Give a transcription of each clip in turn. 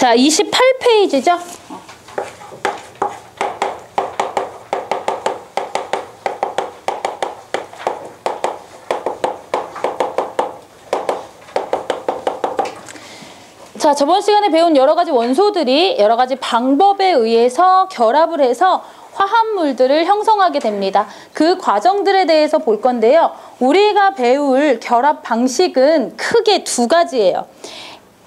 자, 28페이지죠? 자, 저번 시간에 배운 여러 가지 원소들이 여러 가지 방법에 의해서 결합을 해서 화합물들을 형성하게 됩니다. 그 과정들에 대해서 볼 건데요. 우리가 배울 결합 방식은 크게 두 가지예요.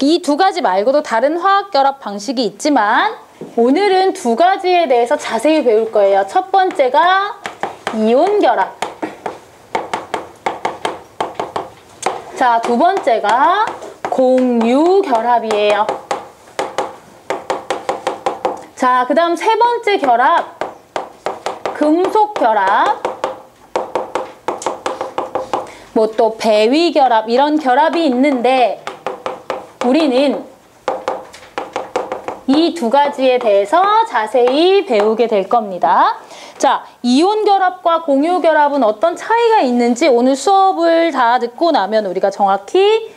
이 두 가지 말고도 다른 화학 결합 방식이 있지만 오늘은 두 가지에 대해서 자세히 배울 거예요. 첫 번째가 이온 결합. 자, 두 번째가 공유 결합이에요. 자, 그 다음 세 번째 결합, 금속 결합, 뭐 또 배위 결합, 이런 결합이 있는데 우리는 이 두 가지에 대해서 자세히 배우게 될 겁니다. 자, 이온 결합과 공유 결합은 어떤 차이가 있는지 오늘 수업을 다 듣고 나면 우리가 정확히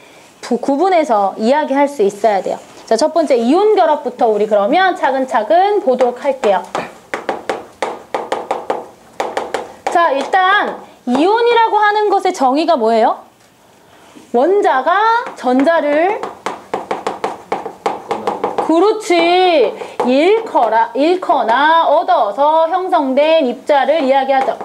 구분해서 이야기할 수 있어야 돼요. 자, 첫 번째 이온 결합부터 우리 그러면 차근차근 보도록 할게요. 자, 일단 이온이라고 하는 것의 정의가 뭐예요? 원자가 전자를 그렇지 잃거나 얻어서 형성된 입자를 이야기하죠.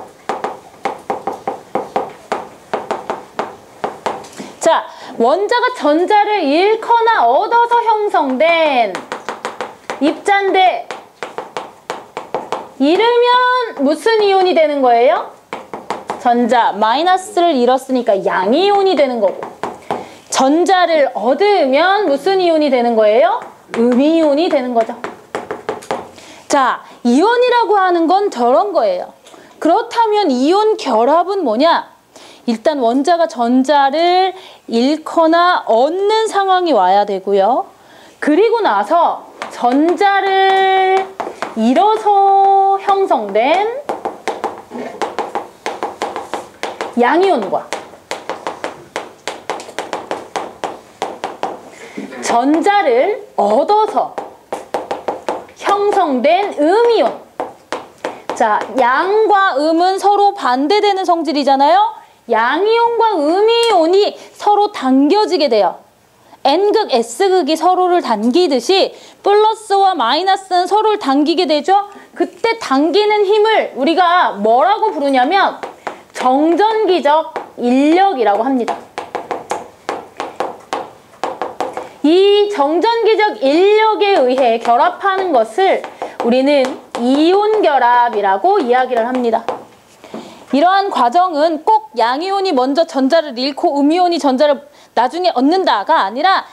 자, 원자가 전자를 잃거나 얻어서 형성된 입자인데 잃으면 무슨 이온이 되는 거예요? 전자 마이너스를 잃었으니까 양이온이 되는 거고, 전자를 얻으면 무슨 이온이 되는 거예요? 음이온이 되는 거죠. 자, 이온이라고 하는 건 저런 거예요. 그렇다면 이온 결합은 뭐냐? 일단 원자가 전자를 잃거나 얻는 상황이 와야 되고요. 그리고 나서 전자를 잃어서 형성된 양이온과 전자를 얻어서 형성된 음이온. 자, 양과 음은 서로 반대되는 성질이잖아요. 양이온과 음이온이 서로 당겨지게 돼요. N극, S극이 서로를 당기듯이 플러스와 마이너스는 서로를 당기게 되죠. 그때 당기는 힘을 우리가 뭐라고 부르냐면 정전기적 인력이라고 합니다. 이 정전기적 인력에 의해 결합하는 것을 우리는 이온 결합이라고 이야기를 합니다. 이러한 과정은 꼭 양이온이 먼저 전자를 잃고 음이온이 전자를 나중에 얻는다가 아니라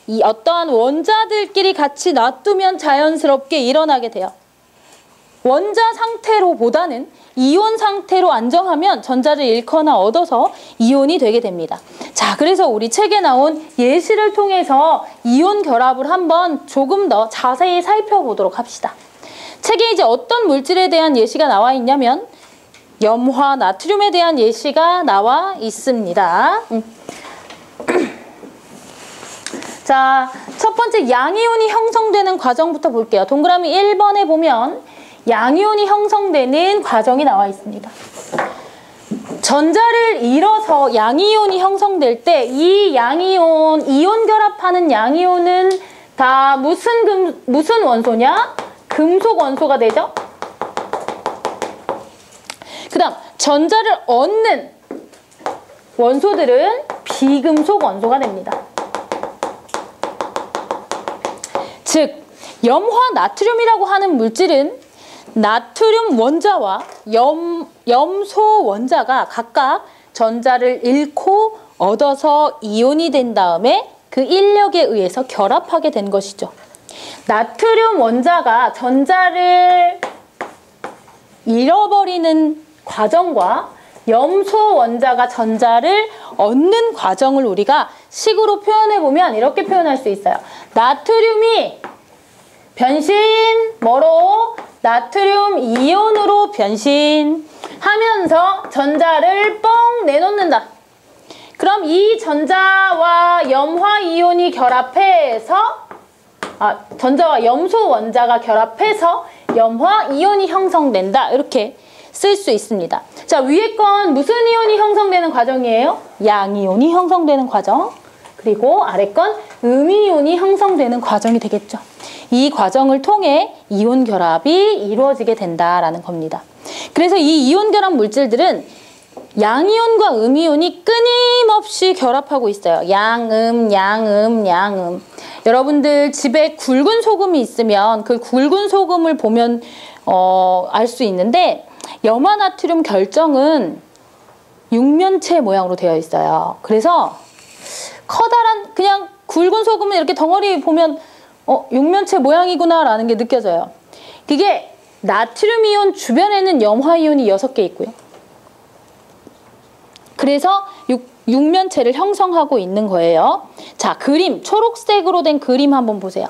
이 어떠한 원자들끼리 같이 놔두면 자연스럽게 일어나게 돼요. 원자 상태로보다는 이온 상태로 안정하면 전자를 잃거나 얻어서 이온이 되게 됩니다. 자, 그래서 우리 책에 나온 예시를 통해서 이온 결합을 한번 조금 더 자세히 살펴보도록 합시다. 책에 이제 어떤 물질에 대한 예시가 나와 있냐면 염화 나트륨에 대한 예시가 나와 있습니다. 자, 첫 번째 양이온이 형성되는 과정부터 볼게요. 동그라미 1번에 보면 양이온이 형성되는 과정이 나와 있습니다. 전자를 잃어서 양이온이 형성될 때 이 양이온, 이온 결합하는 양이온은 다 무슨 원소냐? 금속 원소가 되죠? 그 다음 전자를 얻는 원소들은 비금속 원소가 됩니다. 즉 염화 나트륨이라고 하는 물질은 나트륨 원자와 염소 원자가 각각 전자를 잃고 얻어서 이온이 된 다음에 그 인력에 의해서 결합하게 된 것이죠. 나트륨 원자가 전자를 잃어버리는 과정과 염소 원자가 전자를 얻는 과정을 우리가 식으로 표현해보면 이렇게 표현할 수 있어요. 나트륨이 변신 뭐로? 나트륨 이온으로 변신하면서 전자를 뻥 내놓는다. 그럼 이 전자와 염화 이온이 결합해서 전자와 염소 원자가 결합해서 염화 이온이 형성된다. 이렇게 쓸 수 있습니다. 자, 위에 건 무슨 이온이 형성되는 과정이에요? 양이온이 형성되는 과정. 그리고 아래 건 음이온이 형성되는 과정이 되겠죠. 이 과정을 통해 이온 결합이 이루어지게 된다라는 겁니다. 그래서 이 이온 결합 물질들은 양이온과 음이온이 끊임없이 결합하고 있어요. 양음, 양음, 양음. 여러분들 집에 굵은 소금이 있으면 그 굵은 소금을 보면 알 수 있는데 염화나트륨 결정은 육면체 모양으로 되어 있어요. 그래서 커다란 그냥 굵은 소금을 이렇게 덩어리 보면 육면체 모양이구나 라는 게 느껴져요. 그게 나트륨 이온 주변에는 염화 이온이 6개 있고요. 그래서 육면체를 형성하고 있는 거예요. 자, 그림, 초록색으로 된 그림 한번 보세요.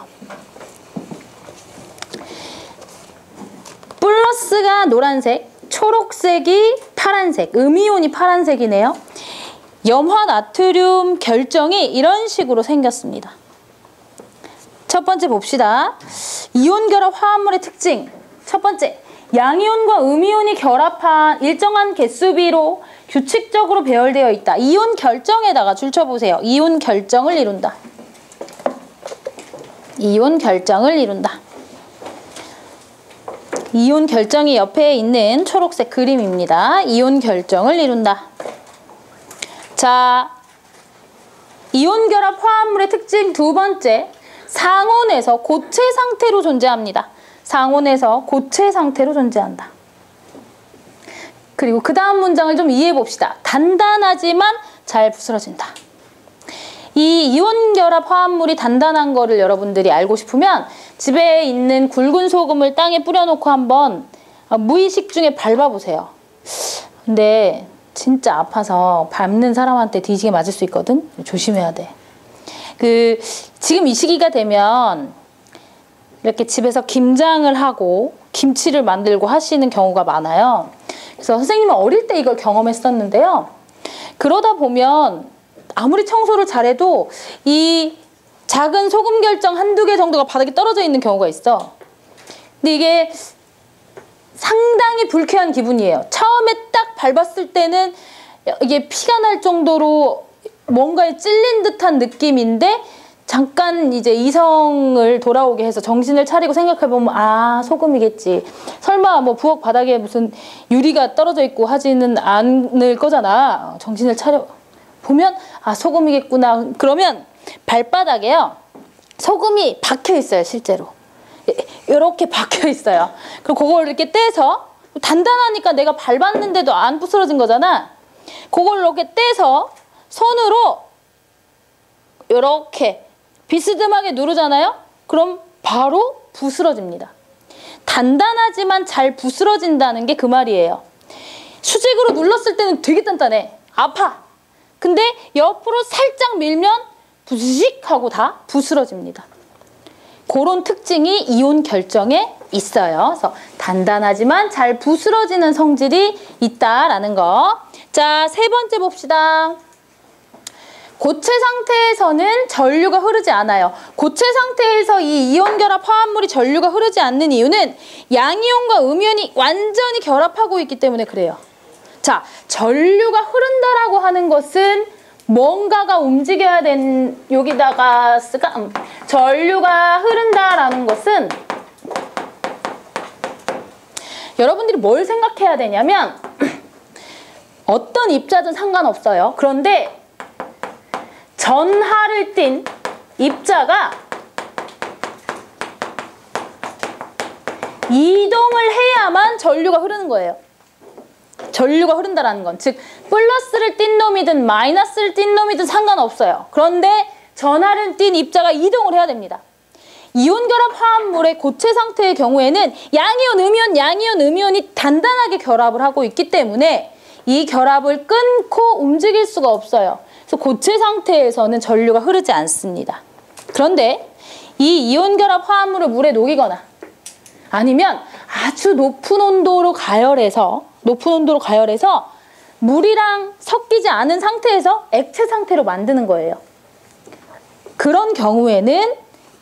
플러스가 노란색, 초록색이 파란색, 음이온이 파란색이네요. 염화 나트륨 결정이 이런 식으로 생겼습니다. 첫 번째 봅시다. 이온 결합 화합물의 특징. 첫 번째, 양이온과 음이온이 결합한 일정한 개수비로 규칙적으로 배열되어 있다. 이온 결정에다가 줄쳐보세요. 이온 결정을 이룬다. 이온 결정을 이룬다. 이온 결정이 옆에 있는 초록색 그림입니다. 이온 결정을 이룬다. 자, 이온 결합 화합물의 특징 두 번째, 상온에서 고체 상태로 존재합니다. 상온에서 고체 상태로 존재한다. 그리고 그 다음 문장을 좀 이해해 봅시다. 단단하지만 잘 부스러진다. 이 이온 결합 화합물이 단단한 거를 여러분들이 알고 싶으면 집에 있는 굵은 소금을 땅에 뿌려놓고 한번 무의식 중에 밟아보세요. 근데 진짜 아파서 밟는 사람한테 뒤지게 맞을 수 있거든? 조심해야 돼. 지금 이 시기가 되면 이렇게 집에서 김장을 하고 김치를 만들고 하시는 경우가 많아요. 그래서 선생님은 어릴 때 이걸 경험했었는데요. 그러다 보면 아무리 청소를 잘해도 이 작은 소금 결정 한두 개 정도가 바닥에 떨어져 있는 경우가 있어. 근데 이게 상당히 불쾌한 기분이에요. 처음에 딱 밟았을 때는 이게 피가 날 정도로 뭔가에 찔린 듯한 느낌인데 잠깐 이제 이성을 돌아오게 해서 정신을 차리고 생각해보면 아, 소금이겠지. 설마 뭐 부엌 바닥에 무슨 유리가 떨어져 있고 하지는 않을 거잖아. 정신을 차려 보면 아, 소금이겠구나. 그러면 발바닥에요. 소금이 박혀 있어요, 실제로. 이렇게 박혀 있어요. 그리고 그걸 이렇게 떼서 단단하니까 내가 밟았는데도 안 부스러진 거잖아. 그걸 이렇게 떼서 손으로 이렇게 비스듬하게 누르잖아요? 그럼 바로 부스러집니다. 단단하지만 잘 부스러진다는 게 그 말이에요. 수직으로 눌렀을 때는 되게 단단해. 아파. 근데 옆으로 살짝 밀면 부식 하고 다 부스러집니다. 그런 특징이 이온 결정에 있어요. 그래서 단단하지만 잘 부스러지는 성질이 있다라는 거. 자, 세 번째 봅시다. 고체 상태에서는 전류가 흐르지 않아요. 고체 상태에서 이 이온 결합 화합물이 전류가 흐르지 않는 이유는 양이온과 음이온이 완전히 결합하고 있기 때문에 그래요. 자, 전류가 흐른다라고 하는 것은 뭔가가 움직여야 되는, 여기다가 전류가 흐른다라는 것은 여러분들이 뭘 생각해야 되냐면 어떤 입자든 상관없어요. 그런데 전하를 띤 입자가 이동을 해야만 전류가 흐르는 거예요. 전류가 흐른다라는 건, 즉 플러스를 띤 놈이든 마이너스를 띤 놈이든 상관없어요. 그런데 전하를 띤 입자가 이동을 해야 됩니다. 이온 결합 화합물의 고체 상태의 경우에는 양이온, 음이온, 양이온, 음이온이 단단하게 결합을 하고 있기 때문에 이 결합을 끊고 움직일 수가 없어요. 그래서 고체 상태에서는 전류가 흐르지 않습니다. 그런데 이 이온 결합 화합물을 물에 녹이거나 아니면 아주 높은 온도로 가열해서 물이랑 섞이지 않은 상태에서 액체 상태로 만드는 거예요. 그런 경우에는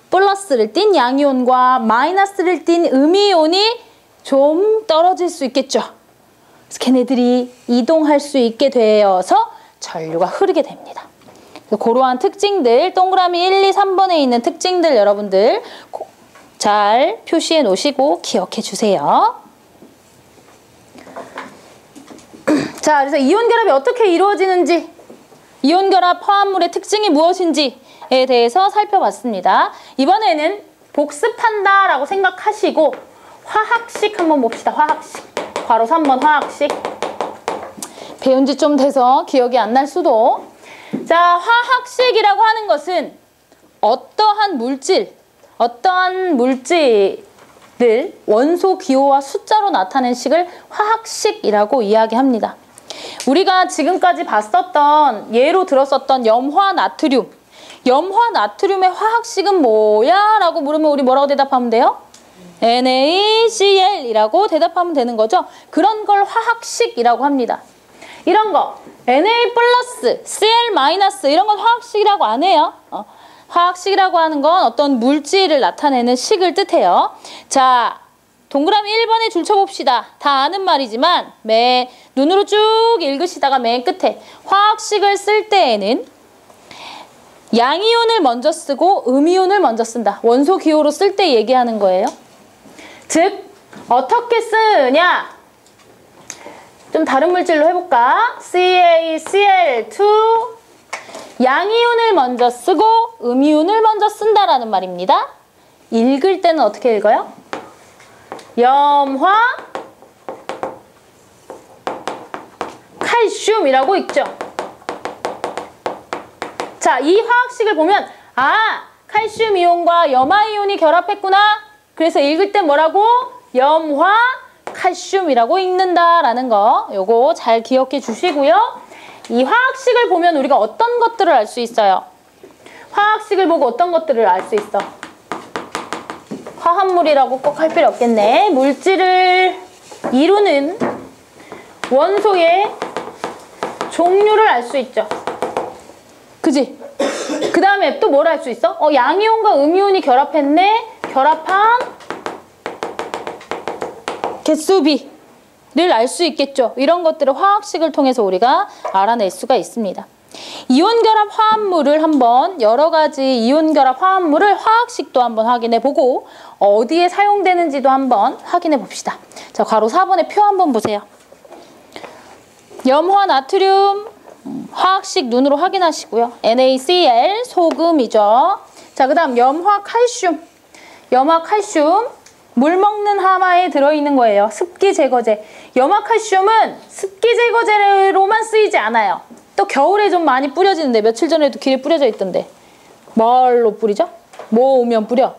플러스를 띤 양이온과 마이너스를 띤 음이온이 좀 떨어질 수 있겠죠. 그래서 걔네들이 이동할 수 있게 되어서 전류가 흐르게 됩니다. 그러한 특징들, 동그라미 1, 2, 3번에 있는 특징들 여러분들 잘 표시해 놓으시고 기억해 주세요. 자, 그래서 이온결합이 어떻게 이루어지는지, 이온결합 화합물의 특징이 무엇인지에 대해서 살펴봤습니다. 이번에는 복습한다라고 생각하시고 화학식 한번 봅시다. 화학식. 괄호 3번 화학식. 배운 지 좀 돼서 기억이 안 날 수도. 자, 화학식이라고 하는 것은 어떠한 물질들 원소 기호와 숫자로 나타낸 식을 화학식이라고 이야기합니다. 우리가 지금까지 봤었던 예로 들었었던 염화나트륨. 염화나트륨의 화학식은 뭐야? 라고 물으면 우리 뭐라고 대답하면 돼요? NaCl이라고 대답하면 되는 거죠. 그런 걸 화학식이라고 합니다. 이런 거 Na 플러스, Cl 마이너스 이런 건 화학식이라고 안 해요. 화학식이라고 하는 건 어떤 물질을 나타내는 식을 뜻해요. 자, 동그라미 1번에 줄쳐봅시다. 다 아는 말이지만 눈으로 쭉 읽으시다가 맨 끝에 화학식을 쓸 때에는 양이온을 먼저 쓰고 음이온을 먼저 쓴다. 원소 기호로 쓸 때 얘기하는 거예요. 즉 어떻게 쓰냐? 좀 다른 물질로 해볼까? CaCl2 양이온을 먼저 쓰고 음이온을 먼저 쓴다라는 말입니다. 읽을 때는 어떻게 읽어요? 염화 칼슘이라고 읽죠. 자, 이 화학식을 보면 칼슘 이온과 염화 이온이 결합했구나. 그래서 읽을 때 뭐라고? 염화 칼슘이라고 읽는다라는 거 요거 잘 기억해 주시고요. 이 화학식을 보면 우리가 어떤 것들을 알 수 있어요? 화학식을 보고 어떤 것들을 알 수 있어? 화합물이라고 꼭 할 필요 없겠네. 물질을 이루는 원소의 종류를 알 수 있죠. 그지? 그 다음에 또 뭘 알 수 있어? 양이온과 음이온이 결합했네. 결합한 개수비를 알 수 있겠죠. 이런 것들을 화학식을 통해서 우리가 알아낼 수가 있습니다. 이온결합 화합물을 한번 여러 가지 이온결합 화합물을 화학식도 한번 확인해 보고 어디에 사용되는지도 한번 확인해 봅시다. 자, 괄호 4번의 표 한번 보세요. 염화 나트륨 화학식 눈으로 확인하시고요. NaCl 소금이죠. 자, 그 다음 염화 칼슘. 염화 칼슘 물 먹는 하마에 들어있는 거예요. 습기 제거제. 염화 칼슘은 습기 제거제로만 쓰이지 않아요. 또 겨울에 좀 많이 뿌려지는데 며칠 전에도 길에 뿌려져 있던데 뭘로 뿌리죠? 뭐 오면 뿌려?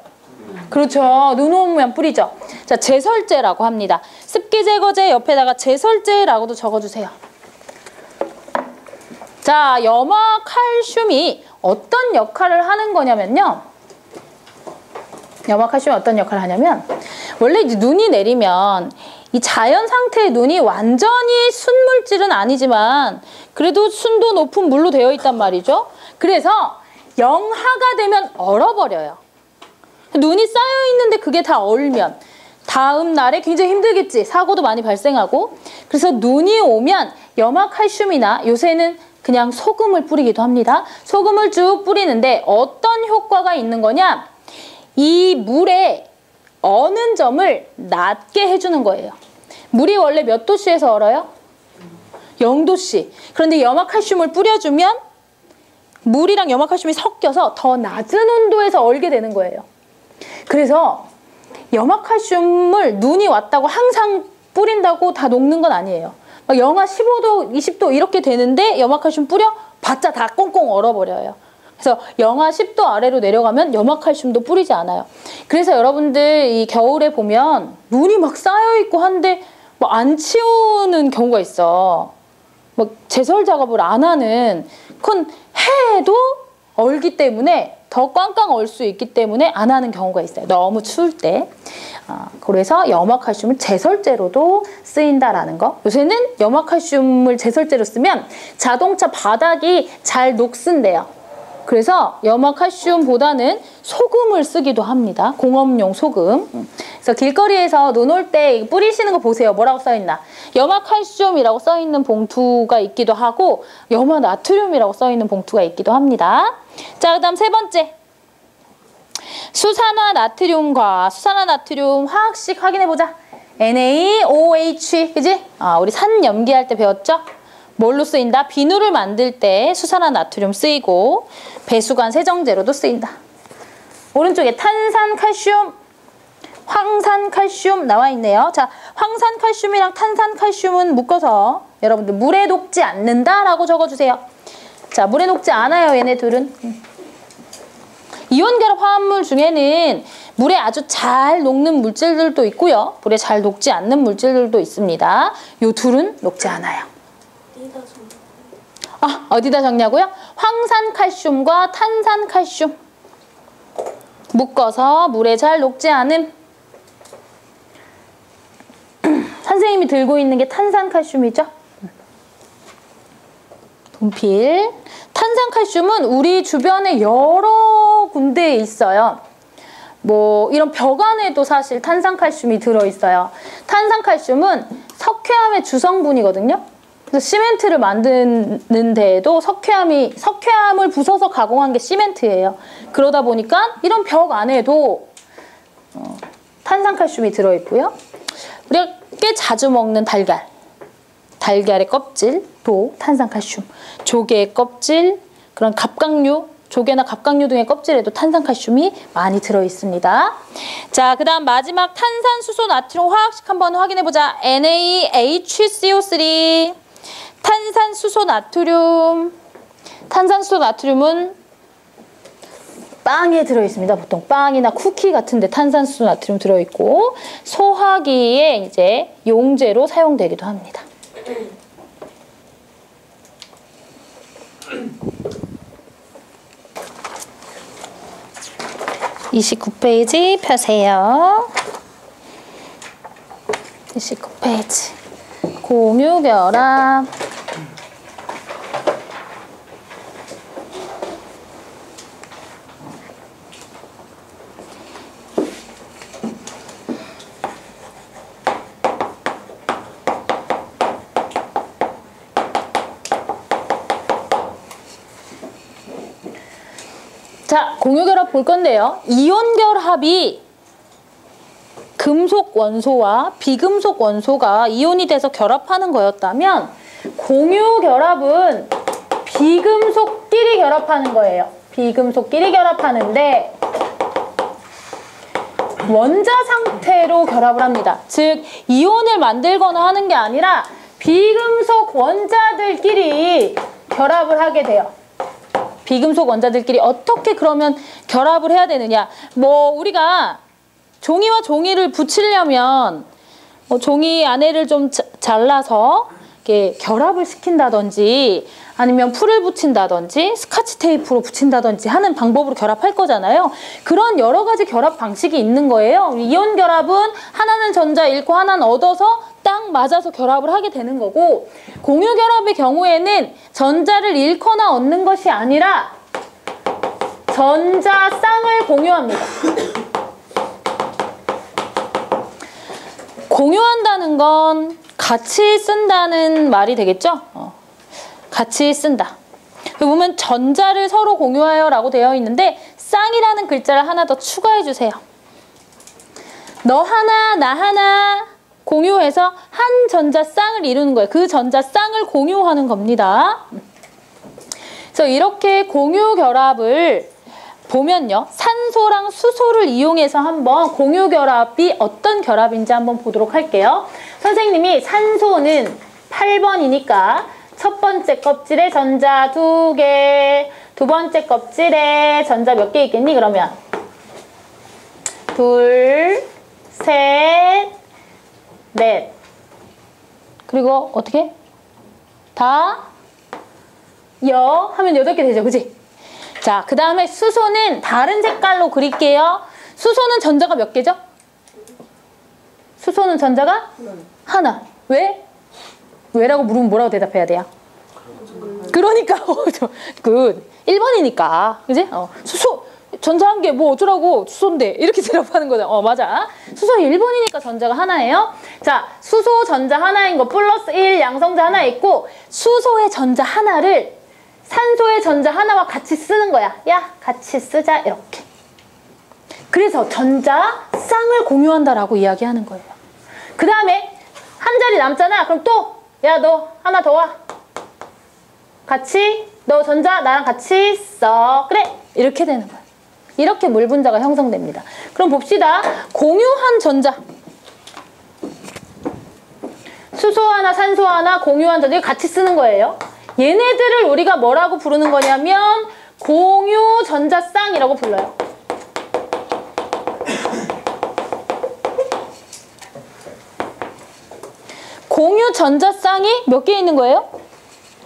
그렇죠. 눈 오면 뿌리죠. 자, 제설제라고 합니다. 습기 제거제 옆에다가 제설제라고도 적어주세요. 자, 염화 칼슘이 어떤 역할을 하는 거냐면요. 염화 칼슘이 어떤 역할을 하냐면 원래 이제 눈이 내리면 이 자연 상태의 눈이 완전히 순물질은 아니지만 그래도 순도 높은 물로 되어 있단 말이죠. 그래서 영하가 되면 얼어버려요. 눈이 쌓여 있는데 그게 다 얼면 다음 날에 굉장히 힘들겠지. 사고도 많이 발생하고. 그래서 눈이 오면 염화칼슘이나 요새는 그냥 소금을 뿌리기도 합니다. 소금을 쭉 뿌리는데 어떤 효과가 있는 거냐? 이 물에 어는 점을 낮게 해주는 거예요. 물이 원래 몇 도씨에서 얼어요? 0도씨. 그런데 염화칼슘을 뿌려주면 물이랑 염화칼슘이 섞여서 더 낮은 온도에서 얼게 되는 거예요. 그래서 염화칼슘을 눈이 왔다고 항상 뿌린다고 다 녹는 건 아니에요. 막 영하 15도, 20도 이렇게 되는데 염화칼슘 뿌려? 봤자 다 꽁꽁 얼어버려요. 그래서 영하 10도 아래로 내려가면 염화칼슘도 뿌리지 않아요. 그래서 여러분들 이 겨울에 보면 눈이 막 쌓여있고 한데 뭐 안 치우는 경우가 있어. 뭐 제설 작업을 안 하는. 그건 해도 얼기 때문에 더 꽝꽝 얼 수 있기 때문에 안 하는 경우가 있어요. 너무 추울 때. 그래서 염화칼슘을 제설제로도 쓰인다라는 거. 요새는 염화칼슘을 제설제로 쓰면 자동차 바닥이 잘 녹슨대요. 그래서 염화칼슘보다는 소금을 쓰기도 합니다. 공업용 소금. 그래서 길거리에서 논올 때 뿌리시는 거 보세요. 뭐라고 써있나? 염화칼슘이라고 써있는 봉투가 있기도 하고 염화나트륨이라고 써있는 봉투가 있기도 합니다. 자, 그 다음 세 번째. 수산화나트륨과 수산화나트륨 화학식 확인해보자. NaOH, 그지? 우리 산 염기할 때 배웠죠? 뭘로 쓰인다? 비누를 만들 때 수산화나트륨 쓰이고 배수관 세정제로도 쓰인다. 오른쪽에 탄산칼슘, 황산칼슘 나와 있네요. 자, 황산칼슘이랑 탄산칼슘은 묶어서 여러분들 물에 녹지 않는다라고 적어주세요. 자, 물에 녹지 않아요, 얘네 둘은. 이온결합 화합물 중에는 물에 아주 잘 녹는 물질들도 있고요. 물에 잘 녹지 않는 물질들도 있습니다. 이 둘은 녹지 않아요. 어디다 적냐고요? 황산칼슘과 탄산칼슘. 묶어서 물에 잘 녹지 않음. 선생님이 들고 있는 게 탄산칼슘이죠? 분필. 탄산칼슘은 우리 주변에 여러 군데에 있어요. 뭐 이런 벽 안에도 사실 탄산칼슘이 들어있어요. 탄산칼슘은 석회암의 주성분이거든요. 그래서 시멘트를 만드는 데에도 석회암을 부숴서 가공한 게 시멘트예요. 그러다 보니까 이런 벽 안에도 탄산칼슘이 들어있고요. 우리가 꽤 자주 먹는 달걀의 껍질도 탄산칼슘, 조개의 껍질, 그런 갑각류, 조개나 갑각류 등의 껍질에도 탄산칼슘이 많이 들어있습니다. 자, 그 다음 마지막 탄산수소 나트륨 화학식 한번 확인해보자. NaHCO3 탄산수소 나트륨. 탄산수소 나트륨은 빵에 들어있습니다. 보통 빵이나 쿠키 같은 데 탄산수소 나트륨 들어있고 소화기에 이제 용제로 사용되기도 합니다. 29페이지 펴세요. 29페이지. 공유결합. 자, 공유결합 볼 건데요. 이온결합이 금속 원소와 비금속 원소가 이온이 돼서 결합하는 거였다면 공유결합은 비금속끼리 결합하는 거예요. 비금속끼리 결합하는데 원자 상태로 결합을 합니다. 즉 이온을 만들거나 하는 게 아니라 비금속 원자들끼리 결합을 하게 돼요. 비금속 원자들끼리 어떻게 그러면 결합을 해야 되느냐. 뭐 우리가 종이와 종이를 붙이려면 종이 안에를 좀 잘라서 이렇게 결합을 시킨다든지 아니면 풀을 붙인다든지 스카치 테이프로 붙인다든지 하는 방법으로 결합할 거잖아요. 그런 여러 가지 결합 방식이 있는 거예요. 이온 결합은 하나는 전자 잃고 하나는 얻어서 딱 맞아서 결합을 하게 되는 거고, 공유 결합의 경우에는 전자를 잃거나 얻는 것이 아니라 전자 쌍을 공유합니다. 공유한다는 건 같이 쓴다는 말이 되겠죠? 같이 쓴다. 여기 보면 전자를 서로 공유하여 라고 되어 있는데 쌍이라는 글자를 하나 더 추가해 주세요. 너 하나 나 하나 공유해서 한 전자 쌍을 이루는 거예요. 그 전자 쌍을 공유하는 겁니다. 그래서 이렇게 공유 결합을 보면요. 산소랑 수소를 이용해서 한번 공유 결합이 어떤 결합인지 한번 보도록 할게요. 선생님이 산소는 8번이니까 첫 번째 껍질에 전자 2개, 두 번째 껍질에 전자 몇 개 있겠니? 그러면 둘, 셋, 넷. 그리고 어떻게? 다, 여 하면 8개 되죠. 그치? 자, 그 다음에 수소는 다른 색깔로 그릴게요. 수소는 전자가 몇 개죠? 수소는 전자가 하나. 왜? 왜라고 물으면 뭐라고 대답해야 돼요? 그러니까 1번이니까 그지? 수소 전자 한 개 뭐 어쩌라고 수소인데 이렇게 대답하는 거잖아. 맞아. 수소 1번이니까 전자가 하나예요. 자, 수소 전자 하나인 거 플러스 1 양성자 하나 있고 수소의 전자 하나를 산소의 전자 하나와 같이 쓰는 거야. 야, 같이 쓰자 이렇게. 그래서 전자 쌍을 공유한다라고 이야기하는 거예요. 그 다음에 한 자리 남잖아. 그럼 또 야, 너 하나 더 와. 같이 너 전자 나랑 같이 써. 그래. 이렇게 되는 거야. 이렇게 물분자가 형성됩니다. 그럼 봅시다. 공유한 전자. 수소 하나, 산소 하나, 공유한 전자 같이 쓰는 거예요. 얘네들을 우리가 뭐라고 부르는 거냐면 공유 전자쌍이라고 불러요. 공유 전자쌍이 몇 개 있는 거예요?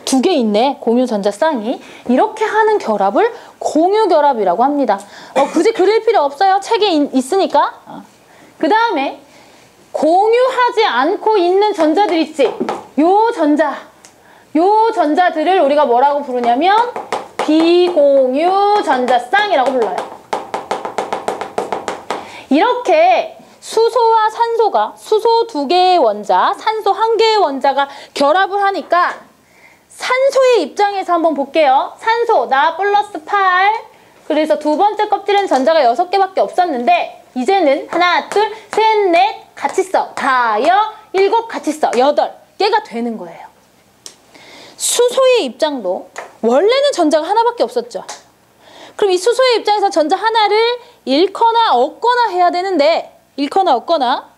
2개 있네. 공유 전자쌍이. 이렇게 하는 결합을 공유 결합이라고 합니다. 굳이 그릴 필요 없어요. 책에 있으니까. 그 다음에 공유하지 않고 있는 전자들 있지. 요 전자들을 우리가 뭐라고 부르냐면 비공유 전자쌍이라고 불러요. 이렇게 수소와 산소가 수소 2개의 원자, 산소 1개의 원자가 결합을 하니까 산소의 입장에서 한번 볼게요. 산소 나 플러스 8. 그래서 두 번째 껍질엔 전자가 6개밖에 없었는데 이제는 하나, 둘, 셋, 넷 같이 써. 다여, 7 같이 써. 8개가 되는 거예요. 수소의 입장도 원래는 전자가 하나밖에 없었죠. 그럼 이 수소의 입장에서 전자 하나를 잃거나 얻거나 해야 되는데 잃거나 얻거나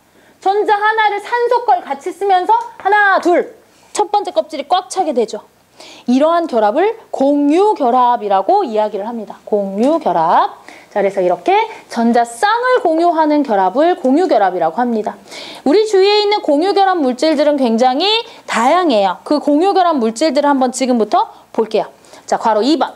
전자 하나를 산소 걸 같이 쓰면서 하나, 둘 첫 번째 껍질이 꽉 차게 되죠. 이러한 결합을 공유결합이라고 이야기를 합니다. 공유결합. 자, 그래서 이렇게 전자쌍을 공유하는 결합을 공유결합이라고 합니다. 우리 주위에 있는 공유결합 물질들은 굉장히 다양해요. 그 공유결합 물질들을 한번 지금부터 볼게요. 자, 괄호 2번.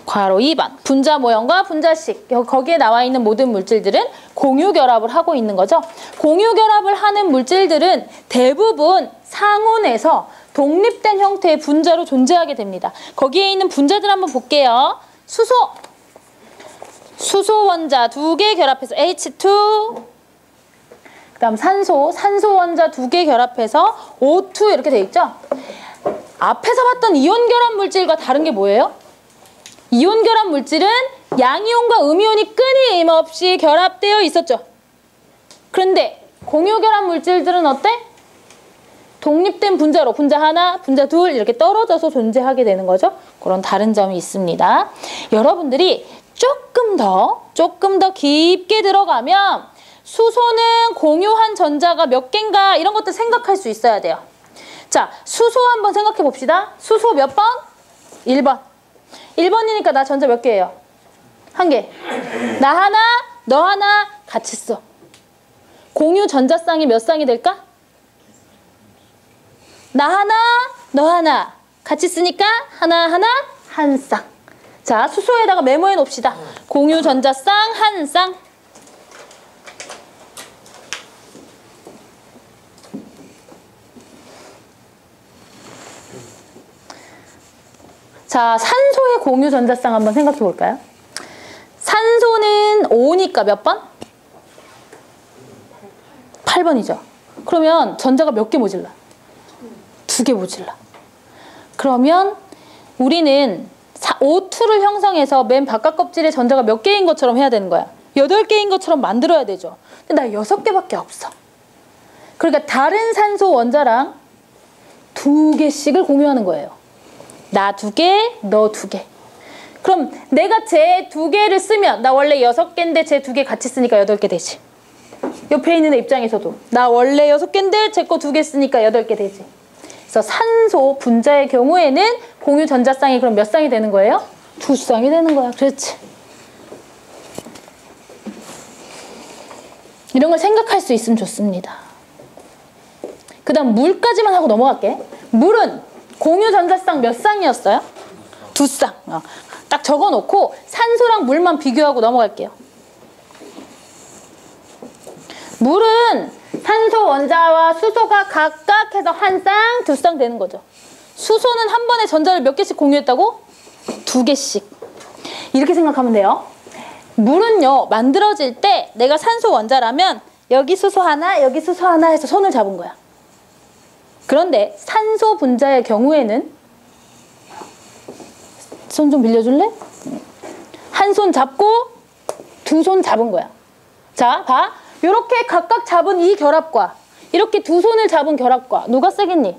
괄호 2번. 분자 모형과 분자식. 거기에 나와 있는 모든 물질들은 공유결합을 하고 있는 거죠. 공유결합을 하는 물질들은 대부분 상온에서 독립된 형태의 분자로 존재하게 됩니다. 거기에 있는 분자들 한번 볼게요. 수소 원자 2개 결합해서 H2. 그 다음 산소 원자 2개 결합해서 O2 이렇게 돼 있죠. 앞에서 봤던 이온 결합 물질과 다른 게 뭐예요? 이온 결합 물질은 양이온과 음이온이 끊임없이 결합되어 있었죠. 그런데 공유 결합 물질들은 어때? 독립된 분자로 분자 하나, 분자 둘 이렇게 떨어져서 존재하게 되는 거죠. 그런 다른 점이 있습니다. 여러분들이 조금 더 깊게 들어가면 수소는 공유한 전자가 몇 개인가 이런 것들 생각할 수 있어야 돼요. 자, 수소 한번 생각해 봅시다. 수소 몇 번? 1번. 1번이니까 나 전자 몇 개예요? 1개. 나 하나, 너 하나 같이 써. 공유 전자쌍이 몇 쌍이 될까? 나 하나, 너 하나 같이 쓰니까 하나 한 쌍. 자, 수소에다가 메모해 놓읍시다. 공유 전자쌍 한 쌍. 자, 산소의 공유 전자쌍 한번 생각해 볼까요? 산소는 5니까 몇 번? 8번이죠. 그러면 전자가 몇 개 모질라? 2개 모질라. 그러면 우리는 O2를 형성해서 맨 바깥 껍질에 전자가 몇 개인 것처럼 해야 되는 거야. 8개인 것처럼 만들어야 되죠. 근데 나 6개밖에 없어. 그러니까 다른 산소 원자랑 2개씩을 공유하는 거예요. 나 2개, 너 2개. 그럼 내가 쟤 2개를 쓰면 나 원래 6개인데 쟤 2개 같이 쓰니까 8개 되지. 옆에 있는 애 입장에서도 나 원래 6개인데 쟤 거 2개 쓰니까 8개 되지. 그래서 산소 분자의 경우에는 공유 전자쌍이 그럼 몇 쌍이 되는 거예요? 2쌍이 되는 거야. 그렇지. 이런 걸 생각할 수 있으면 좋습니다. 그 다음 물까지만 하고 넘어갈게. 물은 공유 전자쌍 몇 쌍이었어요? 2쌍. 딱 적어놓고 산소랑 물만 비교하고 넘어갈게요. 물은 산소 원자와 수소가 각각 각각해서 한 쌍, 두 쌍 되는 거죠. 수소는 한 번에 전자를 몇 개씩 공유했다고? 2개씩. 이렇게 생각하면 돼요. 물은요, 만들어질 때 내가 산소 원자라면 여기 수소 하나, 여기 수소 하나 해서 손을 잡은 거야. 그런데 산소 분자의 경우에는 손 좀 빌려줄래? 한 손 잡고 두 손 잡은 거야. 자, 봐. 이렇게 각각 잡은 이 결합과 이렇게 두 손을 잡은 결합과 누가 세겠니?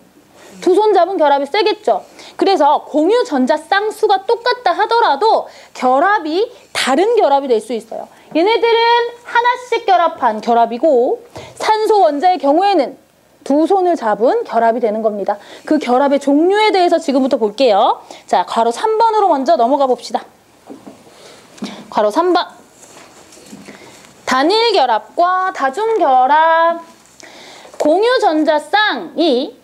두 손 잡은 결합이 세겠죠. 그래서 공유 전자 쌍수가 똑같다 하더라도 결합이 다른 결합이 될 수 있어요. 얘네들은 하나씩 결합한 결합이고 산소 원자의 경우에는 두 손을 잡은 결합이 되는 겁니다. 그 결합의 종류에 대해서 지금부터 볼게요. 자, 괄호 3번으로 먼저 넘어가 봅시다. 괄호 3번. 단일 결합과 다중 결합. 공유 전자 쌍이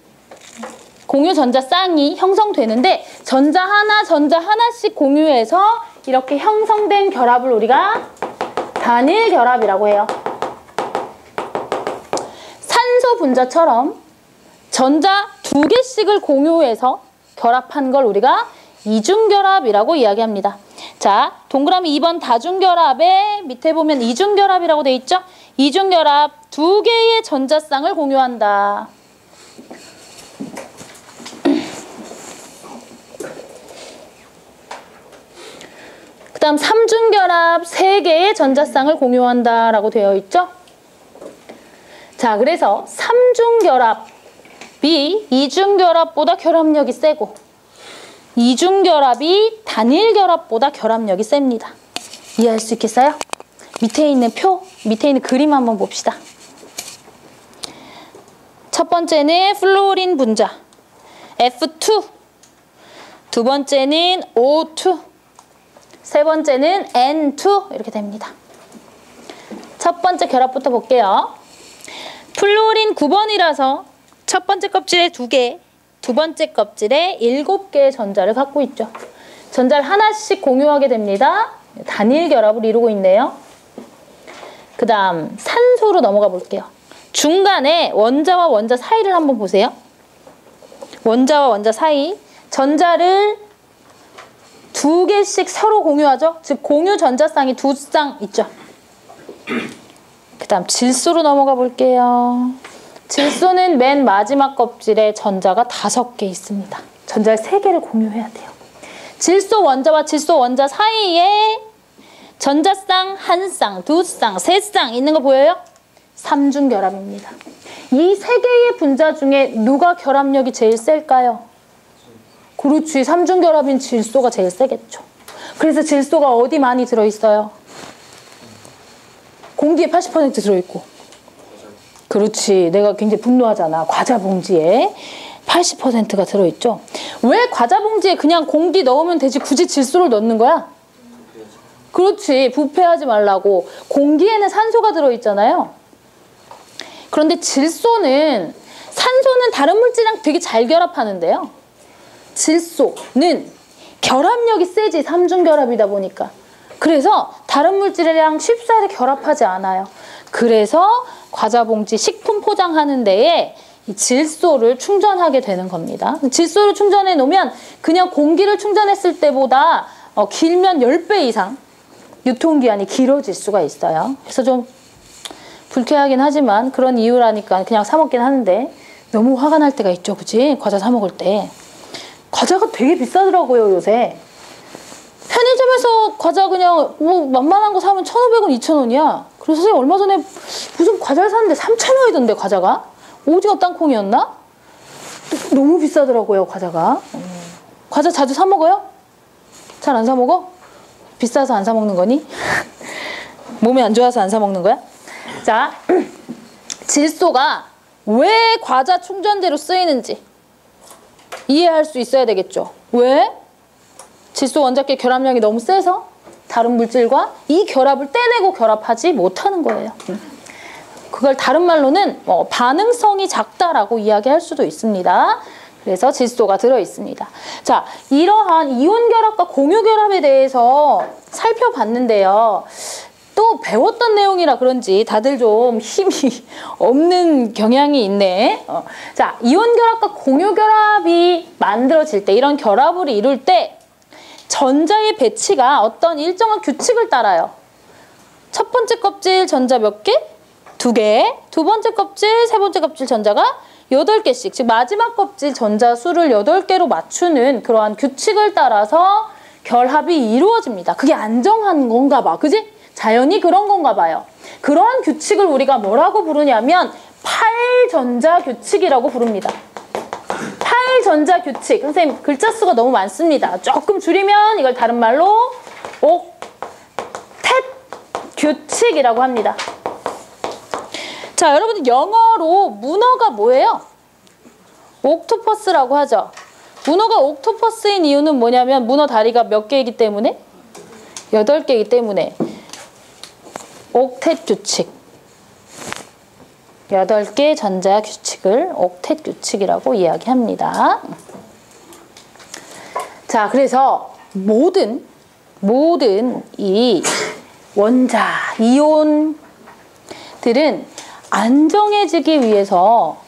형성되는데 전자 하나씩 공유해서 이렇게 형성된 결합을 우리가 단일 결합이라고 해요. 산소 분자처럼 전자 2개씩을 공유해서 결합한 걸 우리가 이중결합이라고 이야기합니다. 자, 동그라미 2번 다중결합에 밑에 보면 이중결합이라고 돼 있죠? 이중결합 2개의 전자쌍을 공유한다. 그 다음 3중결합 3개의 전자쌍을 공유한다 라고 되어 있죠? 자, 그래서 3중결합이 2중결합보다 결합력이 세고 2중결합이 단일결합보다 결합력이 셉니다. 이해할 수 있겠어요? 밑에 있는 밑에 있는 그림 한번 봅시다. 첫 번째는 플로린 분자 F2, 두 번째는 O2, 세 번째는 N2 이렇게 됩니다. 첫 번째 결합부터 볼게요. 플로린 9번이라서 첫 번째 껍질에 2개, 두 번째 껍질에 7개의 전자를 갖고 있죠. 전자를 하나씩 공유하게 됩니다. 단일 결합을 이루고 있네요. 그 다음 산소로 넘어가 볼게요. 중간에 원자와 원자 사이를 한번 보세요. 원자와 원자 사이 전자를 2개씩 서로 공유하죠. 즉 공유 전자쌍이 2쌍 있죠. 그 다음 질소로 넘어가 볼게요. 질소는 맨 마지막 껍질에 전자가 5개 있습니다. 전자를 3개를 공유해야 돼요. 질소 원자와 질소 원자 사이에 전자쌍 1쌍, 2쌍, 3쌍 있는 거 보여요? 3중 결합입니다. 이 3개의 분자 중에 누가 결합력이 제일 셀까요? 그렇지, 3중 결합인 질소가 제일 세겠죠. 그래서 질소가 어디 많이 들어있어요? 공기에 80% 들어있고. 그렇지, 내가 굉장히 분노하잖아. 과자 봉지에 80%가 들어있죠. 왜 과자 봉지에 그냥 공기 넣으면 되지 굳이 질소를 넣는 거야? 그렇지, 부패하지 말라고. 공기에는 산소가 들어있잖아요. 그런데 산소는 다른 물질이랑 되게 잘 결합하는데요. 질소는 결합력이 세지, 3중 결합이다 보니까. 그래서 다른 물질이랑 쉽사리 결합하지 않아요. 그래서 과자 봉지 식품 포장하는 데에 이 질소를 충전하게 되는 겁니다. 질소를 충전해 놓으면 그냥 공기를 충전했을 때보다 길면 10배 이상 유통기한이 길어질 수가 있어요. 그래서 좀 불쾌하긴 하지만 그런 이유라니까 그냥 사 먹긴 하는데 너무 화가 날 때가 있죠. 그치? 과자 사 먹을 때. 과자가 되게 비싸더라고요, 요새. 편의점에서 과자 그냥 뭐 만만한 거 사면 1,500원, 2,000원이야. 그래서 선생님 얼마 전에 무슨 과자를 샀는데 3,000원이던데, 과자가. 오징어 땅콩이었나? 너무 비싸더라고요, 과자가. 과자 자주 사 먹어요? 잘 안 사 먹어? 비싸서 안 사 먹는 거니? 몸에 안 좋아서 안 사 먹는 거야? 자, 질소가 왜 과자 충전재로 쓰이는지 이해할 수 있어야 되겠죠. 왜? 질소 원자끼리 결합량이 너무 세서 다른 물질과 이 결합을 떼내고 결합하지 못하는 거예요. 그걸 다른 말로는 반응성이 작다라고 이야기할 수도 있습니다. 그래서 질소가 들어있습니다. 자, 이러한 이온 결합과 공유 결합에 대해서 살펴봤는데요. 또 너무 배웠던 내용이라 그런지 다들 좀 힘이 없는 경향이 있네. 자, 이온결합과 공유결합이 만들어질 때, 이런 결합을 이룰 때 전자의 배치가 어떤 일정한 규칙을 따라요. 첫 번째 껍질 전자 몇 개? 2개. 두 번째 껍질, 세 번째 껍질 전자가 8개씩. 즉 마지막 껍질 전자 수를 8개로 맞추는 그러한 규칙을 따라서 결합이 이루어집니다. 그게 안정한 건가 봐. 그지? 자연히 그런 건가 봐요. 그러한 규칙을 우리가 뭐라고 부르냐면 팔전자 규칙이라고 부릅니다. 팔전자 규칙. 선생님 글자 수가 너무 많습니다. 조금 줄이면 이걸 다른 말로 옥텟 규칙이라고 합니다. 자, 여러분 영어로 문어가 뭐예요? 옥토퍼스라고 하죠. 문어가 옥토퍼스인 이유는 뭐냐면 문어 다리가 몇 개이기 때문에? 8개이기 때문에 옥텟 규칙. 8개 전자 규칙을 옥텟 규칙이라고 이야기합니다. 자, 그래서 모든 이 원자, 이온들은 안정해지기 위해서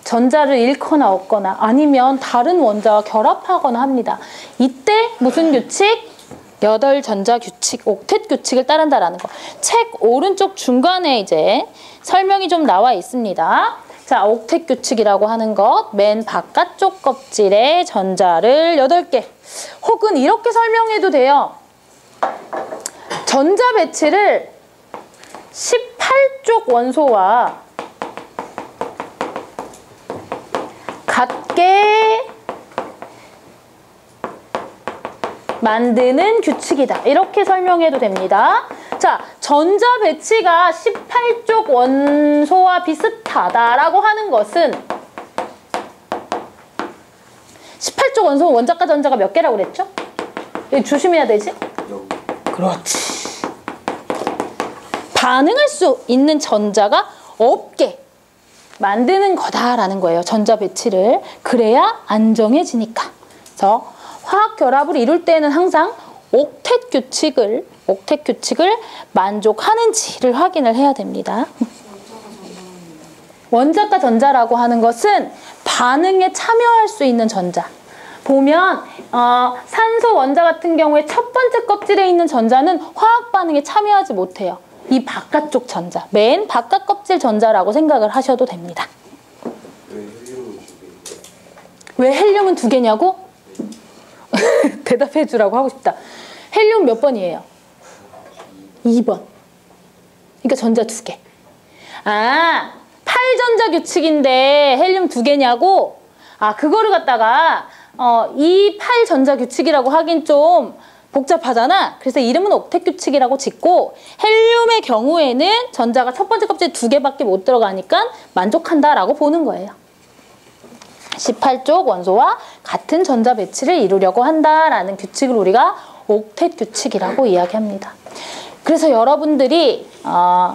전자를 잃거나 얻거나 아니면 다른 원자와 결합하거나 합니다. 이때 무슨 규칙? 8전자 규칙, 옥텟 규칙을 따른다라는 거. 책 오른쪽 중간에 이제 설명이 좀 나와 있습니다. 자, 옥텟 규칙이라고 하는 것, 맨 바깥쪽 껍질에 전자를 8개. 혹은 이렇게 설명해도 돼요. 전자 배치를 18쪽 원소와 같게 만드는 규칙이다. 이렇게 설명해도 됩니다. 자, 전자 배치가 18쪽 원소와 비슷하다라고 하는 것은 18쪽 원소는 원자과 전자가 몇 개라고 그랬죠? 여기 조심해야 되지? 그렇지. 반응할 수 있는 전자가 없게 만드는 거다라는 거예요. 전자 배치를. 그래야 안정해지니까. 그래서 화학 결합을 이룰 때는 항상 옥텟 규칙을 만족하는지를 확인을 해야 됩니다. 원자과 전자라고 하는 것은 반응에 참여할 수 있는 전자. 보면 산소 원자 같은 경우에 첫 번째 껍질에 있는 전자는 화학 반응에 참여하지 못해요. 이 바깥쪽 전자, 맨 바깥 껍질 전자라고 생각을 하셔도 됩니다. 왜 헬륨은 2개냐고? 대답해 주라고 하고 싶다. 헬륨 몇 번이에요? 2번. 그러니까 전자 2개. 아, 8전자 규칙인데 헬륨 2개냐고? 아, 그거를 갖다가 이 8전자 규칙이라고 하긴 좀 복잡하잖아. 그래서 이름은 옥텟 규칙이라고 짓고 헬륨의 경우에는 전자가 첫 번째 껍질 2개밖에 못 들어가니까 만족한다라고 보는 거예요. 18쪽 원소와 같은 전자 배치를 이루려고 한다라는 규칙을 우리가 옥텟 규칙이라고 이야기합니다. 그래서 여러분들이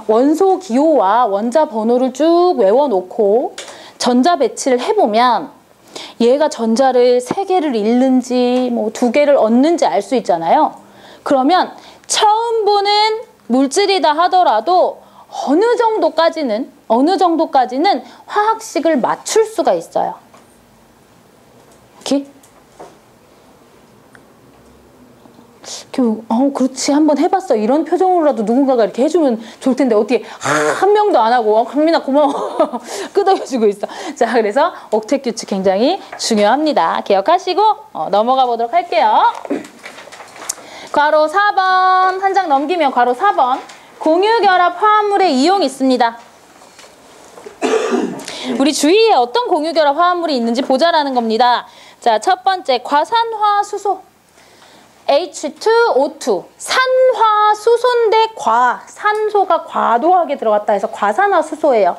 원소 기호와 원자 번호를 쭉 외워놓고 전자 배치를 해보면 얘가 전자를 3개를 잃는지 뭐 2개를 얻는지 알 수 있잖아요. 그러면 처음 보는 물질이다 하더라도 어느 정도까지는 화학식을 맞출 수가 있어요. 이렇게? 그렇지, 한번 해봤어. 이런 표정으로라도 누군가가 이렇게 해주면 좋을 텐데 어떻게 한 명도 안 하고 강민아 고마워 끄덕여주고 있어. 자, 그래서 옥텟 규칙 굉장히 중요합니다. 기억하시고 넘어가 보도록 할게요. 괄호 4번 한 장 넘기면 괄호 4번 공유결합 화합물의 이용이 있습니다. 우리 주위에 어떤 공유결합 화합물이 있는지 보자라는 겁니다. 자, 첫 번째 과산화수소 H2O2 산화수소인데 산소가 과도하게 들어갔다 해서 과산화수소예요.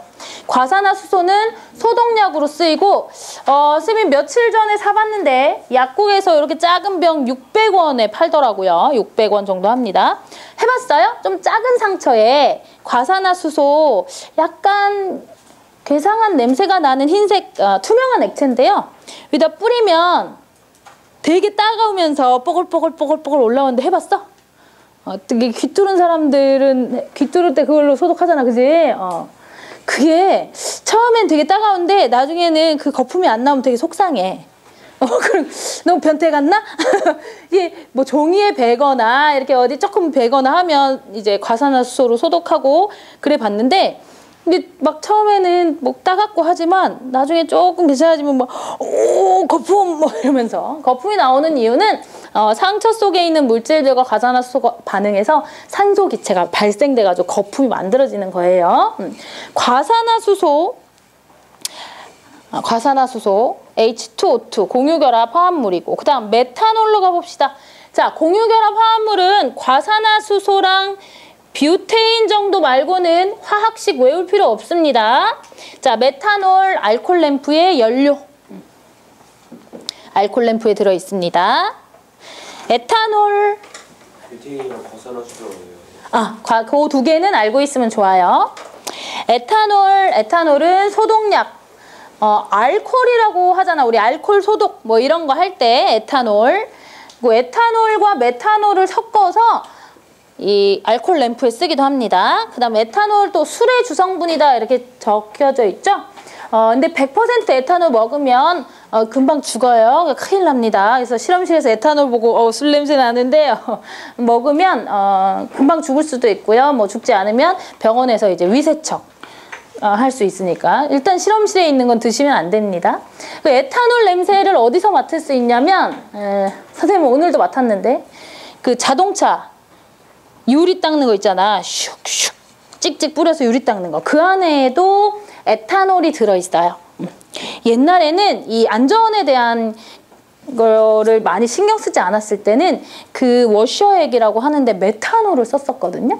과산화수소는 소독약으로 쓰이고 선생님 며칠 전에 사봤는데 약국에서 이렇게 작은 병 600원에 팔더라고요. 600원 정도 합니다. 해봤어요? 좀 작은 상처에 과산화수소 약간 괴상한 냄새가 나는 흰색 투명한 액체인데요. 여기다 뿌리면 되게 따가우면서 뽀글뽀글 올라오는데 해봤어? 되게 귀 뚫은 사람들은 귀 뚫을 때 그걸로 소독하잖아, 그지? 그게 처음엔 되게 따가운데 나중에는 그 거품이 안 나오면 되게 속상해. 그럼 너무 변태 같나? 이게 뭐 종이에 베거나 이렇게 어디 조금 베거나 하면 이제 과산화수소로 소독하고 그래 봤는데, 근데 막 처음에는 뭐 따갑고 하지만 나중에 조금 괜찮아지면 막 오 거품 뭐 이러면서. 거품이 나오는 이유는 상처 속에 있는 물질들과 과산화수소가 반응해서 산소 기체가 발생돼가지고 거품이 만들어지는 거예요. 과산화수소 H2O2 공유결합 화합물이고, 그 다음 메탄올로 가봅시다. 자, 공유결합 화합물은 과산화수소랑 뷰테인 정도 말고는 화학식 외울 필요 없습니다. 자, 메탄올 알콜 램프의 연료. 알콜 램프에 들어 있습니다. 에탄올. 뷰테인이랑 과산화수소예요. 그 두 개는 알고 있으면 좋아요. 에탄올은 소독약. 알콜이라고 하잖아. 우리 알콜 소독 뭐 이런 거 할 때 에탄올. 에탄올과 메탄올을 섞어서 이 알콜 램프에 쓰기도 합니다. 그 다음 에탄올도 술의 주성분이다 이렇게 적혀져 있죠. 근데 100% 에탄올 먹으면 금방 죽어요. 큰일 납니다. 그래서 실험실에서 에탄올 보고 술 냄새 나는데 먹으면 금방 죽을 수도 있고요. 뭐 죽지 않으면 병원에서 이제 위세척 할 수 있으니까 일단 실험실에 있는 건 드시면 안 됩니다. 그 에탄올 냄새를 어디서 맡을 수 있냐면 선생님 오늘도 맡았는데 그 자동차 유리 닦는 거 있잖아. 슉슉 찍찍 뿌려서 유리 닦는 거. 그 안에도 에탄올이 들어있어요. 옛날에는 이 안전에 대한 거를 많이 신경 쓰지 않았을 때는 그 워셔액이라고 하는데 메탄올을 썼었거든요.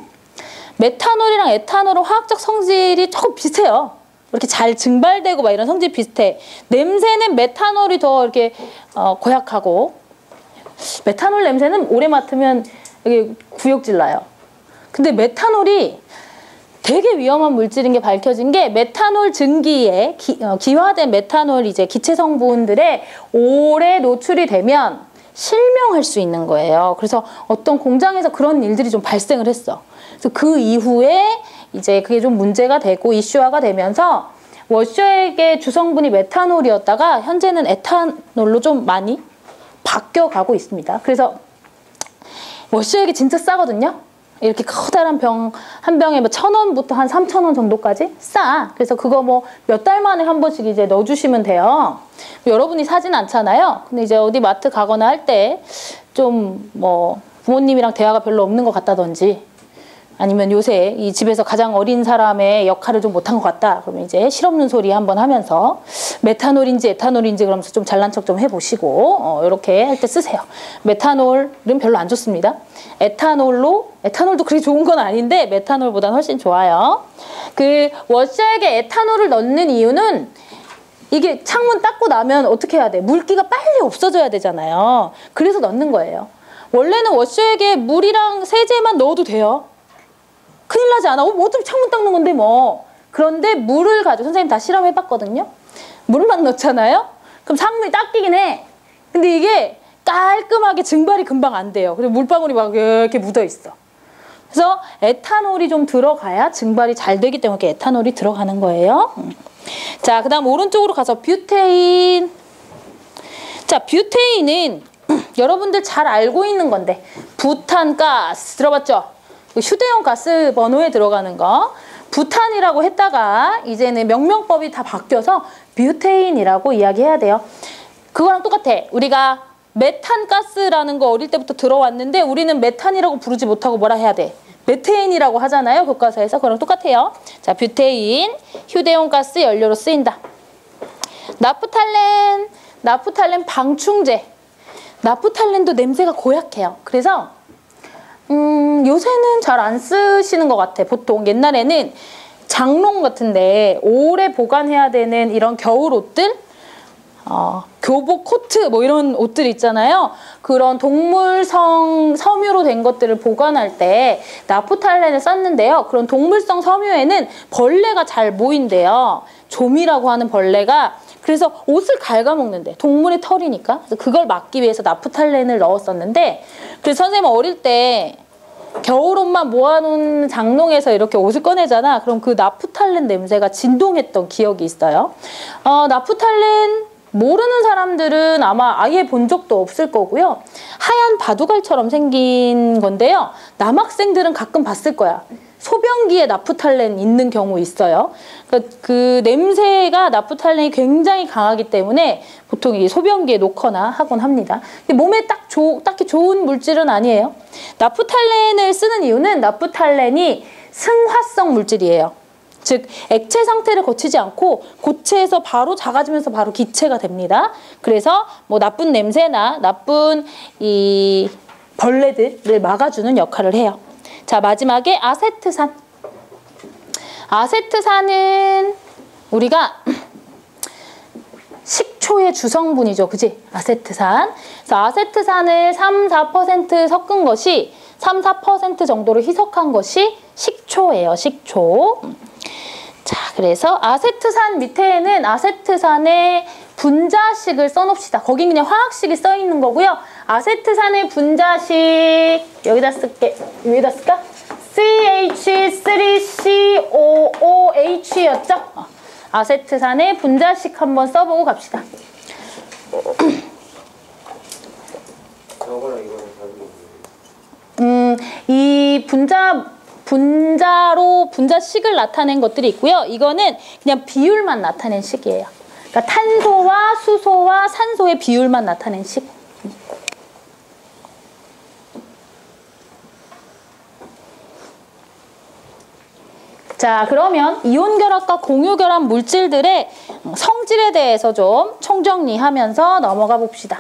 메탄올이랑 에탄올은 화학적 성질이 조금 비슷해요. 이렇게 잘 증발되고 막 이런 성질 비슷해. 냄새는 메탄올이 더 이렇게 고약하고, 메탄올 냄새는 오래 맡으면 여기 구역질 나요. 근데 메탄올이 되게 위험한 물질인 게 밝혀진 게 메탄올 증기에 기화된 메탄올 이제 기체 성분들에 오래 노출이 되면 실명할 수 있는 거예요. 그래서 어떤 공장에서 그런 일들이 좀 발생을 했어. 그래서 그 이후에 이제 그게 좀 문제가 되고 이슈화가 되면서 워셔액의 주성분이 메탄올이었다가 현재는 에탄올로 좀 많이 바뀌어가고 있습니다. 그래서 워셔액이 진짜 싸거든요. 이렇게 커다란 한 병에 뭐 1,000원부터 한 3,000원 정도까지 싸. 그래서 그거 뭐 몇 달 만에 한 번씩 이제 넣어주시면 돼요. 여러분이 사진 않잖아요. 근데 이제 어디 마트 가거나 할 때 좀 뭐 부모님이랑 대화가 별로 없는 것 같다든지, 아니면 요새 이 집에서 가장 어린 사람의 역할을 좀 못한 것 같다. 그러면 이제 실없는 소리 한번 하면서 메탄올인지 에탄올인지 그러면서 좀 잘난 척 좀 해보시고 이렇게 할 때 쓰세요. 메탄올은 별로 안 좋습니다. 에탄올도 그렇게 좋은 건 아닌데 메탄올보다는 훨씬 좋아요. 그 워셔액에 에탄올을 넣는 이유는 이게 창문 닦고 나면 어떻게 해야 돼? 물기가 빨리 없어져야 되잖아요. 그래서 넣는 거예요. 원래는 워셔액에 물이랑 세제만 넣어도 돼요. 큰일 나지 않아? 뭐 어차피 창문 닦는 건데 뭐. 그런데 물을 가지고 선생님 다 실험해봤거든요. 물만 넣잖아요. 그럼 상물이 닦이긴 해. 근데 이게 깔끔하게 증발이 금방 안 돼요. 그리고 물방울이 막 이렇게 묻어있어. 그래서 에탄올이 좀 들어가야 증발이 잘 되기 때문에 에탄올이 들어가는 거예요. 자, 그 다음 오른쪽으로 가서 뷰테인. 자, 뷰테인은 여러분들 잘 알고 있는 건데 부탄가스 들어봤죠? 휴대용 가스 번호에 들어가는 거. 부탄이라고 했다가 이제는 명명법이 다 바뀌어서 뷰테인이라고 이야기해야 돼요. 그거랑 똑같아. 우리가 메탄가스라는 거 어릴 때부터 들어왔는데 우리는 메탄이라고 부르지 못하고 뭐라 해야 돼? 메테인이라고 하잖아요. 교과서에서. 그거랑 똑같아요. 자, 뷰테인, 휴대용 가스 연료로 쓰인다. 나프탈렌 방충제. 나프탈렌도 냄새가 고약해요. 그래서 요새는 잘 안 쓰시는 것 같아. 보통 옛날에는 장롱 같은데 오래 보관해야 되는 이런 겨울 옷들, 교복 코트 뭐 이런 옷들 있잖아요. 그런 동물성 섬유로 된 것들을 보관할 때 나프탈렌을 썼는데요. 그런 동물성 섬유에는 벌레가 잘 모인대요. 좀이라고 하는 벌레가. 그래서 옷을 갉아먹는데, 동물의 털이니까. 그래서 그걸 막기 위해서 나프탈렌을 넣었었는데, 그래서 선생님 어릴 때 겨울옷만 모아놓은 장롱에서 이렇게 옷을 꺼내잖아. 그럼 그 나프탈렌 냄새가 진동했던 기억이 있어요. 나프탈렌 모르는 사람들은 아마 아예 본 적도 없을 거고요. 하얀 바둑알처럼 생긴 건데요. 남학생들은 가끔 봤을 거야. 소변기에 나프탈렌 있는 경우 있어요. 그 냄새가 나프탈렌이 굉장히 강하기 때문에 보통 이 소변기에 놓거나 하곤 합니다. 근데 몸에 딱히 좋은 물질은 아니에요. 나프탈렌을 쓰는 이유는 나프탈렌이 승화성 물질이에요. 즉 액체 상태를 거치지 않고 고체에서 바로 작아지면서 바로 기체가 됩니다. 그래서 뭐 나쁜 냄새나 나쁜 이 벌레들을 막아주는 역할을 해요. 자, 마지막에 아세트산. 아세트산은 우리가 식초의 주성분이죠. 그지? 아세트산. 그래서 아세트산을 3, 4% 섞은 것이 3, 4% 정도로 희석한 것이 식초예요. 식초. 자, 그래서 아세트산 밑에는 아세트산의 분자식을 써놓읍시다. 거긴 그냥 화학식이 써있는 거고요. 아세트산의 분자식 여기다 쓸게. 여기다 쓸까? CH3COOH였죠? 아세트산의 분자식 한번 써보고 갑시다. 저거랑 이거랑 다른 게 이 분자로 분자식을 나타낸 것들이 있고요. 이거는 그냥 비율만 나타낸 식이에요. 그러니까 탄소와 수소와 산소의 비율만 나타낸 식. 자, 그러면 이온결합과 공유결합 물질들의 성질에 대해서 좀 총정리하면서 넘어가 봅시다.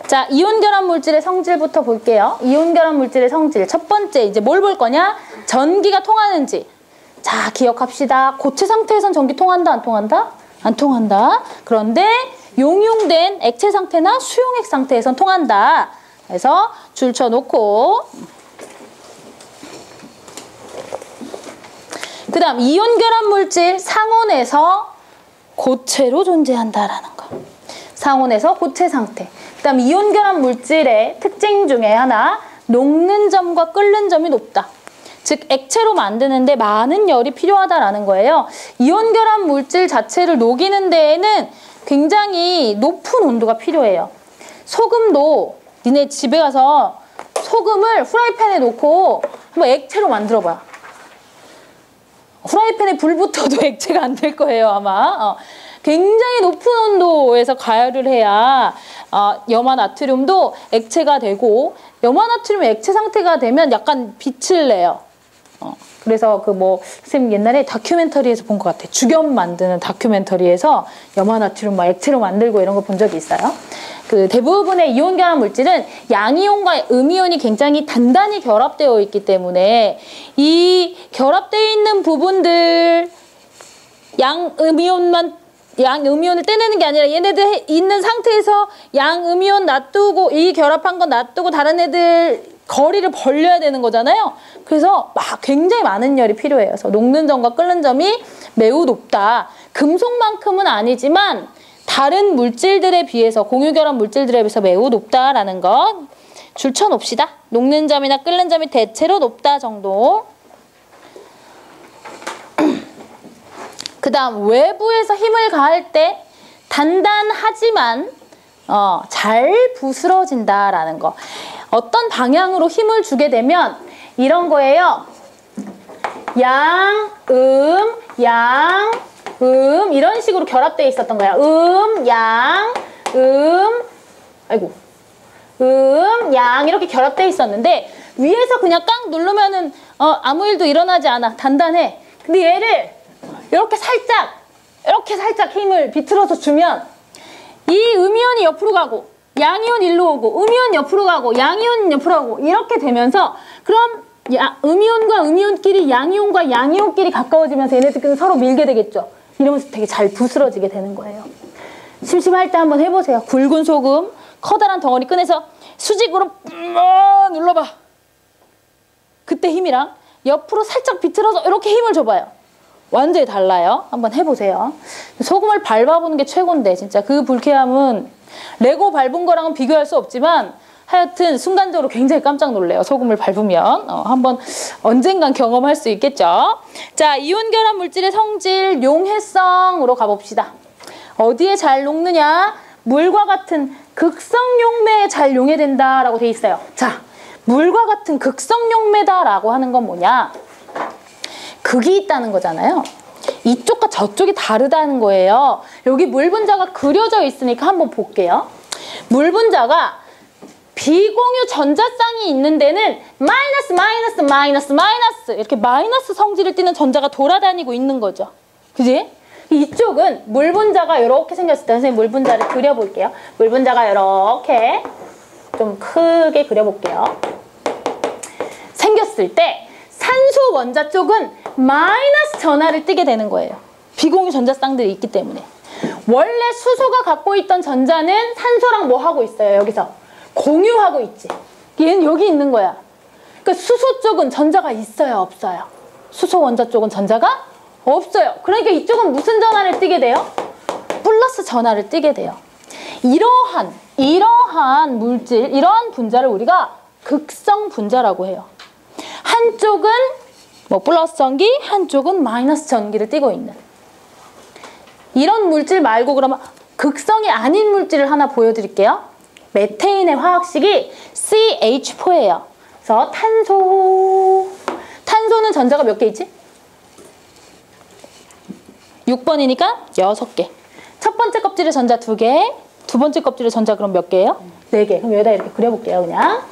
자, 이온결합 물질의 성질부터 볼게요. 이온결합 물질의 성질. 첫 번째, 이제 뭘 볼 거냐? 전기가 통하는지. 자, 기억합시다. 고체 상태에선 전기 통한다, 안 통한다? 안 통한다. 그런데 용융된 액체 상태나 수용액 상태에선 통한다. 그래서 줄 쳐놓고. 그 다음 이온결합 물질 상온에서 고체로 존재한다라는 거. 상온에서 고체 상태. 그 다음 이온결합 물질의 특징 중에 하나, 녹는 점과 끓는 점이 높다. 즉 액체로 만드는데 많은 열이 필요하다라는 거예요. 이온결합 물질 자체를 녹이는 데에는 굉장히 높은 온도가 필요해요. 소금도 니네 집에 가서 소금을 후라이팬에 놓고 한번 액체로 만들어봐. 후라이팬에 불 붙어도 액체가 안 될 거예요, 아마. 굉장히 높은 온도에서 가열을 해야 염화나트륨도 액체가 되고, 염화나트륨이 액체 상태가 되면 약간 빛을 내요. 그래서 선생님 옛날에 다큐멘터리에서 본 것 같아. 죽염 만드는 다큐멘터리에서 염화나트륨 막 액체로 만들고 이런 거 본 적이 있어요. 그 대부분의 이온결합 물질은 양이온과 음이온이 굉장히 단단히 결합되어 있기 때문에 이 결합되어 있는 부분들 양음이온을 떼내는 게 아니라 얘네들 있는 상태에서 양음이온 놔두고 이 결합한 건 놔두고 다른 애들 거리를 벌려야 되는 거잖아요. 그래서 막 굉장히 많은 열이 필요해요. 그래서 녹는 점과 끓는 점이 매우 높다. 금속만큼은 아니지만 다른 물질들에 비해서, 공유결합 물질들에 비해서 매우 높다라는 것 줄쳐놓읍시다. 녹는 점이나 끓는 점이 대체로 높다 정도. 그 다음 외부에서 힘을 가할 때 단단하지만 잘 부스러진다라는 거. 어떤 방향으로 힘을 주게 되면 이런 거예요. 양, 이런 식으로 결합되어 있었던 거야. 양, 양 이렇게 결합되어 있었는데 위에서 그냥 깡 누르면은 아무 일도 일어나지 않아. 단단해. 근데 얘를 이렇게 살짝 힘을 비틀어서 주면 이 음이온이 옆으로 가고 양이온 일로 오고 음이온 옆으로 가고 양이온 옆으로 가고 이렇게 되면서 그럼 음이온과 음이온끼리 양이온과 양이온끼리 가까워지면서 얘네들끼리 서로 밀게 되겠죠. 이러면서 되게 잘 부스러지게 되는 거예요. 심심할 때 한번 해보세요. 굵은 소금 커다란 덩어리 꺼내서 수직으로 눌러봐. 그때 힘이랑 옆으로 살짝 비틀어서 이렇게 힘을 줘봐요. 완전히 달라요. 한번 해보세요. 소금을 밟아보는 게 최고인데 진짜 그 불쾌함은 레고 밟은 거랑은 비교할 수 없지만 하여튼 순간적으로 굉장히 깜짝 놀래요. 소금을 밟으면. 한번 언젠간 경험할 수 있겠죠. 자, 이온 결합 물질의 성질 용해성으로 가봅시다. 어디에 잘 녹느냐? 물과 같은 극성 용매에 잘 용해된다라고 돼 있어요. 자, 물과 같은 극성 용매다라고 하는 건 뭐냐? 극이 있다는 거잖아요. 이쪽과 저쪽이 다르다는 거예요. 여기 물 분자가 그려져 있으니까 한번 볼게요. 물 분자가 비공유 전자쌍이 있는 데는 마이너스 마이너스 마이너스 마이너스 이렇게 마이너스 성질을 띠는 전자가 돌아다니고 있는 거죠. 그지? 이쪽은 물 분자가 이렇게 생겼을 때 선생님 물 분자를 그려볼게요. 물 분자가 이렇게 좀 크게 그려볼게요. 생겼을 때 산소 원자 쪽은 마이너스 전하를 띠게 되는 거예요. 비공유 전자쌍들이 있기 때문에. 원래 수소가 갖고 있던 전자는 산소랑 뭐 하고 있어요? 여기서 공유하고 있지. 얘는 여기 있는 거야. 그러니까 수소 쪽은 전자가 있어요? 없어요? 수소 원자 쪽은 전자가 없어요. 그러니까 이쪽은 무슨 전하를 띠게 돼요? 플러스 전하를 띠게 돼요. 이러한 물질, 이러한 분자를 우리가 극성 분자라고 해요. 한쪽은 뭐 플러스 전기, 한쪽은 마이너스 전기를 띠고 있는. 이런 물질 말고 그러면 극성이 아닌 물질을 하나 보여드릴게요. 메테인의 화학식이 CH4예요. 그래서 탄소는 전자가 몇 개 있지? 6번이니까 6개. 첫 번째 껍질에 전자 2개, 두 번째 껍질에 전자 그럼 몇 개예요? 4개. 그럼 여기다 이렇게 그려볼게요. 그냥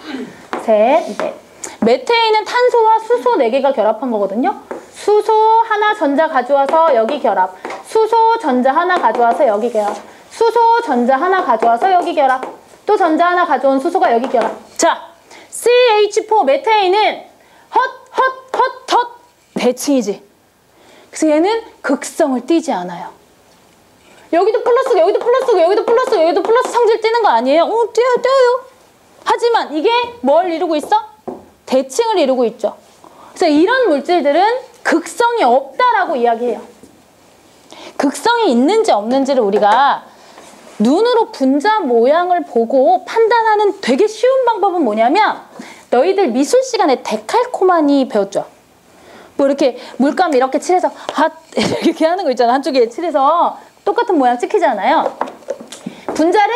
셋, 넷. 메테인은 탄소와 수소 4개가 결합한 거거든요. 수소 하나 전자 가져와서 여기 결합. 수소 전자 하나 가져와서 여기 결합. 수소 전자 하나 가져와서 여기 결합. 또 전자 하나 가져온 수소가 여기 결합. 자, CH4 메테인은 헛 대칭이지. 그래서 얘는 극성을 띠지 않아요. 여기도 플러스고 여기도 플러스고 여기도 플러스고 여기도 플러스 성질 띠는 거 아니에요? 띄어요. 하지만 이게 뭘 이루고 있어? 대칭을 이루고 있죠. 그래서 이런 물질들은 극성이 없다라고 이야기해요. 극성이 있는지 없는지를 우리가 눈으로 분자 모양을 보고 판단하는 되게 쉬운 방법은 뭐냐면 너희들 미술 시간에 데칼코마니 배웠죠? 뭐 이렇게 물감 이렇게 칠해서 이렇게 하는 거 있잖아. 한쪽에 칠해서 똑같은 모양 찍히잖아요. 분자를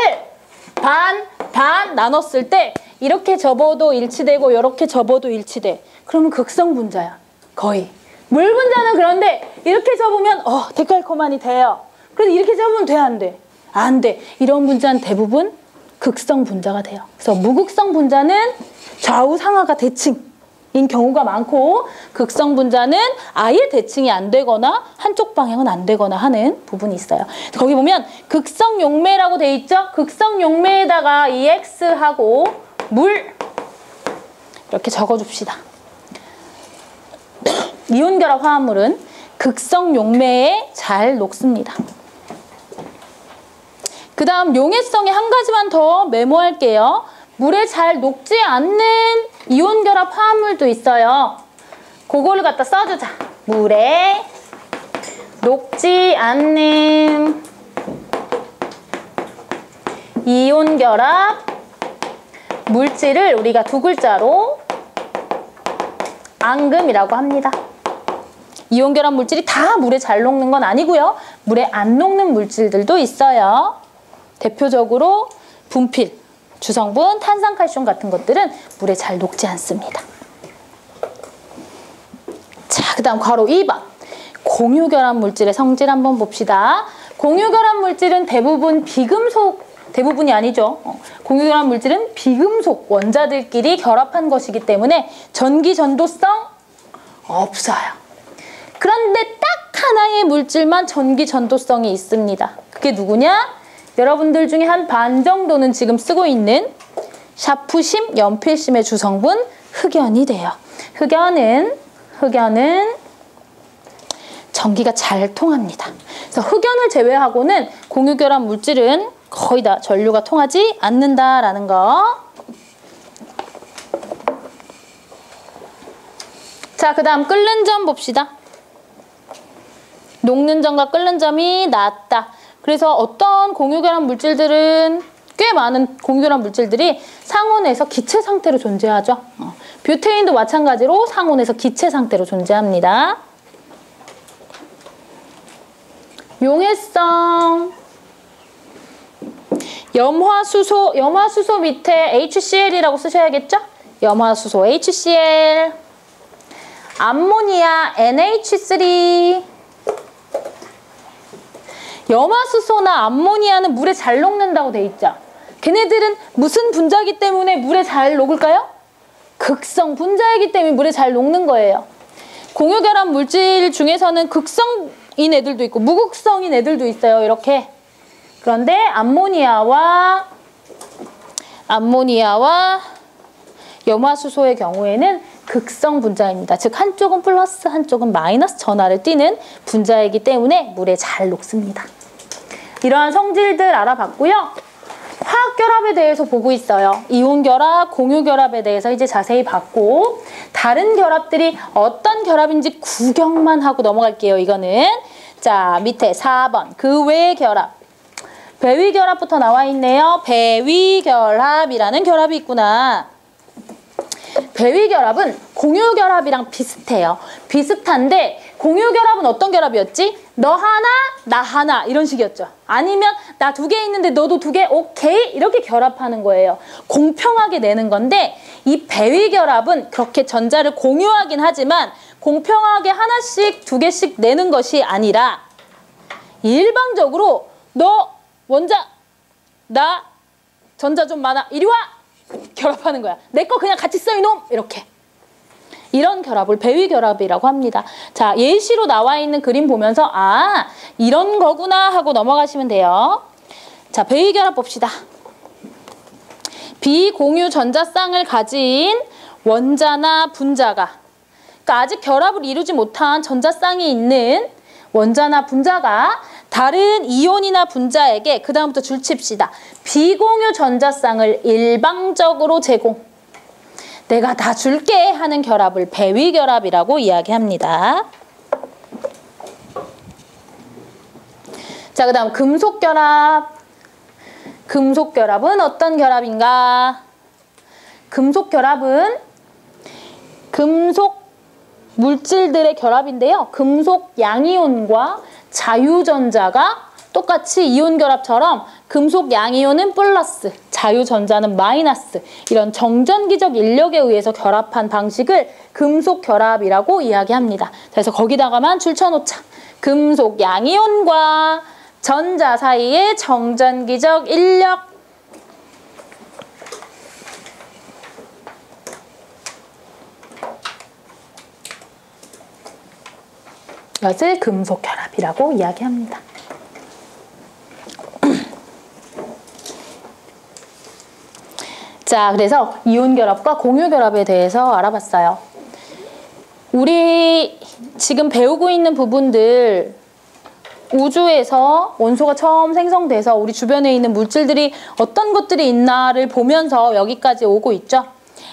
반 나눴을 때 이렇게 접어도 일치되고 이렇게 접어도 일치돼. 그러면 극성 분자야. 거의. 물 분자는 그런데 이렇게 접으면 데칼코마니 돼요. 그래서 이렇게 접으면 돼, 안 돼? 안 돼. 이런 분자는 대부분 극성 분자가 돼요. 그래서 무극성 분자는 좌우 상하가 대칭인 경우가 많고 극성 분자는 아예 대칭이 안 되거나 한쪽 방향은 안 되거나 하는 부분이 있어요. 거기 보면 극성 용매라고 돼 있죠? 극성 용매에다가 이 X하고 물 이렇게 적어줍시다. 이온 결합 화합물은 극성 용매에 잘 녹습니다. 그 다음 용해성에 한 가지만 더 메모할게요. 물에 잘 녹지 않는 이온 결합 화합물도 있어요. 그거를 갖다 써주자. 물에 녹지 않는 이온 결합 물질을 우리가 두 글자로 앙금이라고 합니다. 이온 결합 물질이 다 물에 잘 녹는 건 아니고요. 물에 안 녹는 물질들도 있어요. 대표적으로 분필, 주성분, 탄산칼슘 같은 것들은 물에 잘 녹지 않습니다. 자, 그 다음 괄호 2번. 공유결합 물질의 성질 한번 봅시다. 공유결합 물질은 대부분 대부분이 아니죠. 공유결합 물질은 비금속 원자들끼리 결합한 것이기 때문에 전기 전도성 없어요. 그런데 딱 하나의 물질만 전기 전도성이 있습니다. 그게 누구냐? 여러분들 중에 한 반 정도는 지금 쓰고 있는 샤프심, 연필심의 주성분 흑연이 돼요. 흑연은 전기가 잘 통합니다. 그래서 흑연을 제외하고는 공유결합 물질은 거의 다 전류가 통하지 않는다라는 거. 자, 그 다음 끓는 점 봅시다. 녹는 점과 끓는 점이 낮다. 그래서 어떤 공유결합 물질들은 꽤 많은 공유결합 물질들이 상온에서 기체 상태로 존재하죠. 뷰테인도 마찬가지로 상온에서 기체 상태로 존재합니다. 용해성. 염화수소 밑에 HCl이라고 쓰셔야겠죠? 염화수소 HCl. 암모니아 NH3. 염화수소나 암모니아는 물에 잘 녹는다고 돼 있죠? 걔네들은 무슨 분자이기 때문에 물에 잘 녹을까요? 극성 분자이기 때문에 물에 잘 녹는 거예요. 공유결합 물질 중에서는 극성인 애들도 있고 무극성인 애들도 있어요. 이렇게. 그런데 암모니아와 염화수소의 경우에는 극성 분자입니다. 즉 한쪽은 플러스 한쪽은 마이너스 전하를 띠는 분자이기 때문에 물에 잘 녹습니다. 이러한 성질들 알아봤고요. 화학결합에 대해서 보고 있어요. 이온결합, 공유결합에 대해서 이제 자세히 봤고 다른 결합들이 어떤 결합인지 구경만 하고 넘어갈게요. 이거는 자 밑에 4번 그 외의 결합. 배위결합부터 나와 있네요. 배위결합이라는 결합이 있구나. 배위결합은 공유결합이랑 비슷해요. 비슷한데 공유결합은 어떤 결합이었지? 너 하나, 나 하나 이런 식이었죠. 아니면 나 2개 있는데 너도 2개, 오케이 이렇게 결합하는 거예요. 공평하게 내는 건데 이 배위결합은 그렇게 전자를 공유하긴 하지만 공평하게 하나씩 2개씩 내는 것이 아니라 일방적으로 너 원자, 나 전자 좀 많아 이리 와! 결합하는 거야. 내 거 그냥 같이 써 이놈! 이렇게. 이런 결합을 배위결합이라고 합니다. 자, 예시로 나와 있는 그림 보면서 아, 이런 거구나 하고 넘어가시면 돼요. 자, 배위결합 봅시다. 비공유 전자쌍을 가진 원자나 분자가 그러니까 아직 결합을 이루지 못한 전자쌍이 있는 원자나 분자가 다른 이온이나 분자에게 그 다음부터 줄칩시다. 비공유 전자쌍을 일방적으로 제공. 내가 다 줄게 하는 결합을 배위결합이라고 이야기합니다. 자, 그 다음 금속결합. 금속결합은 어떤 결합인가? 금속결합은 금속 물질들의 결합인데요. 금속 양이온과 자유전자가 똑같이 이온결합처럼 금속 양이온은 플러스, 자유전자는 마이너스 이런 정전기적 인력에 의해서 결합한 방식을 금속결합이라고 이야기합니다. 그래서 거기다가만 줄쳐놓자. 금속 양이온과 전자 사이의 정전기적 인력. 이것을 금속결합이라고 이야기합니다. 자, 그래서 이온결합과 공유결합에 대해서 알아봤어요. 우리 지금 배우고 있는 부분들 우주에서 원소가 처음 생성돼서 우리 주변에 있는 물질들이 어떤 것들이 있나를 보면서 여기까지 오고 있죠.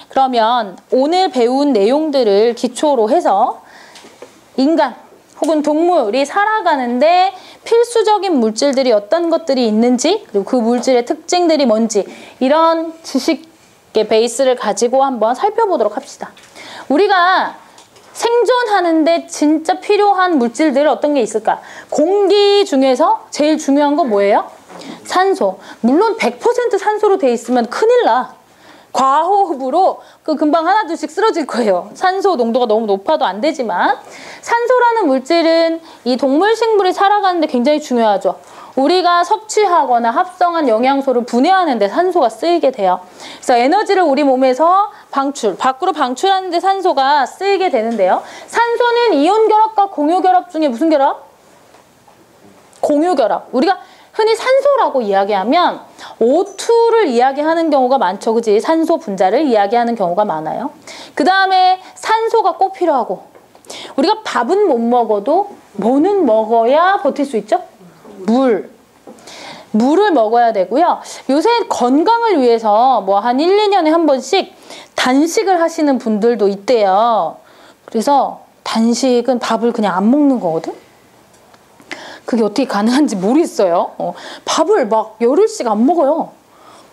그러면 오늘 배운 내용들을 기초로 해서 인간 혹은 동물이 살아가는데 필수적인 물질들이 어떤 것들이 있는지 그리고 그 물질의 특징들이 뭔지 이런 지식의 베이스를 가지고 한번 살펴보도록 합시다. 우리가 생존하는데 진짜 필요한 물질들은 어떤 게 있을까? 공기 중에서 제일 중요한 건 뭐예요? 산소. 물론 100% 산소로 돼 있으면 큰일 나. 과호흡으로 금방 하나둘씩 쓰러질 거예요. 산소 농도가 너무 높아도 안 되지만 산소라는 물질은 이 동물 식물이 살아가는데 굉장히 중요하죠. 우리가 섭취하거나 합성한 영양소를 분해하는 데 산소가 쓰이게 돼요. 그래서 에너지를 우리 몸에서 밖으로 방출하는 데 산소가 쓰이게 되는데요. 산소는 이온결합과 공유결합 중에 무슨 결합? 공유결합. 우리가 흔히 산소라고 이야기하면 O2를 이야기하는 경우가 많죠. 그지? 산소 분자를 이야기하는 경우가 많아요. 그 다음에 산소가 꼭 필요하고 우리가 밥은 못 먹어도 뭐는 먹어야 버틸 수 있죠? 물을 먹어야 되고요. 요새 건강을 위해서 뭐 한 1, 2년에 한 번씩 단식을 하시는 분들도 있대요. 그래서 단식은 밥을 그냥 안 먹는 거거든? 그게 어떻게 가능한지 모르겠어요. 밥을 막 열흘씩 안 먹어요.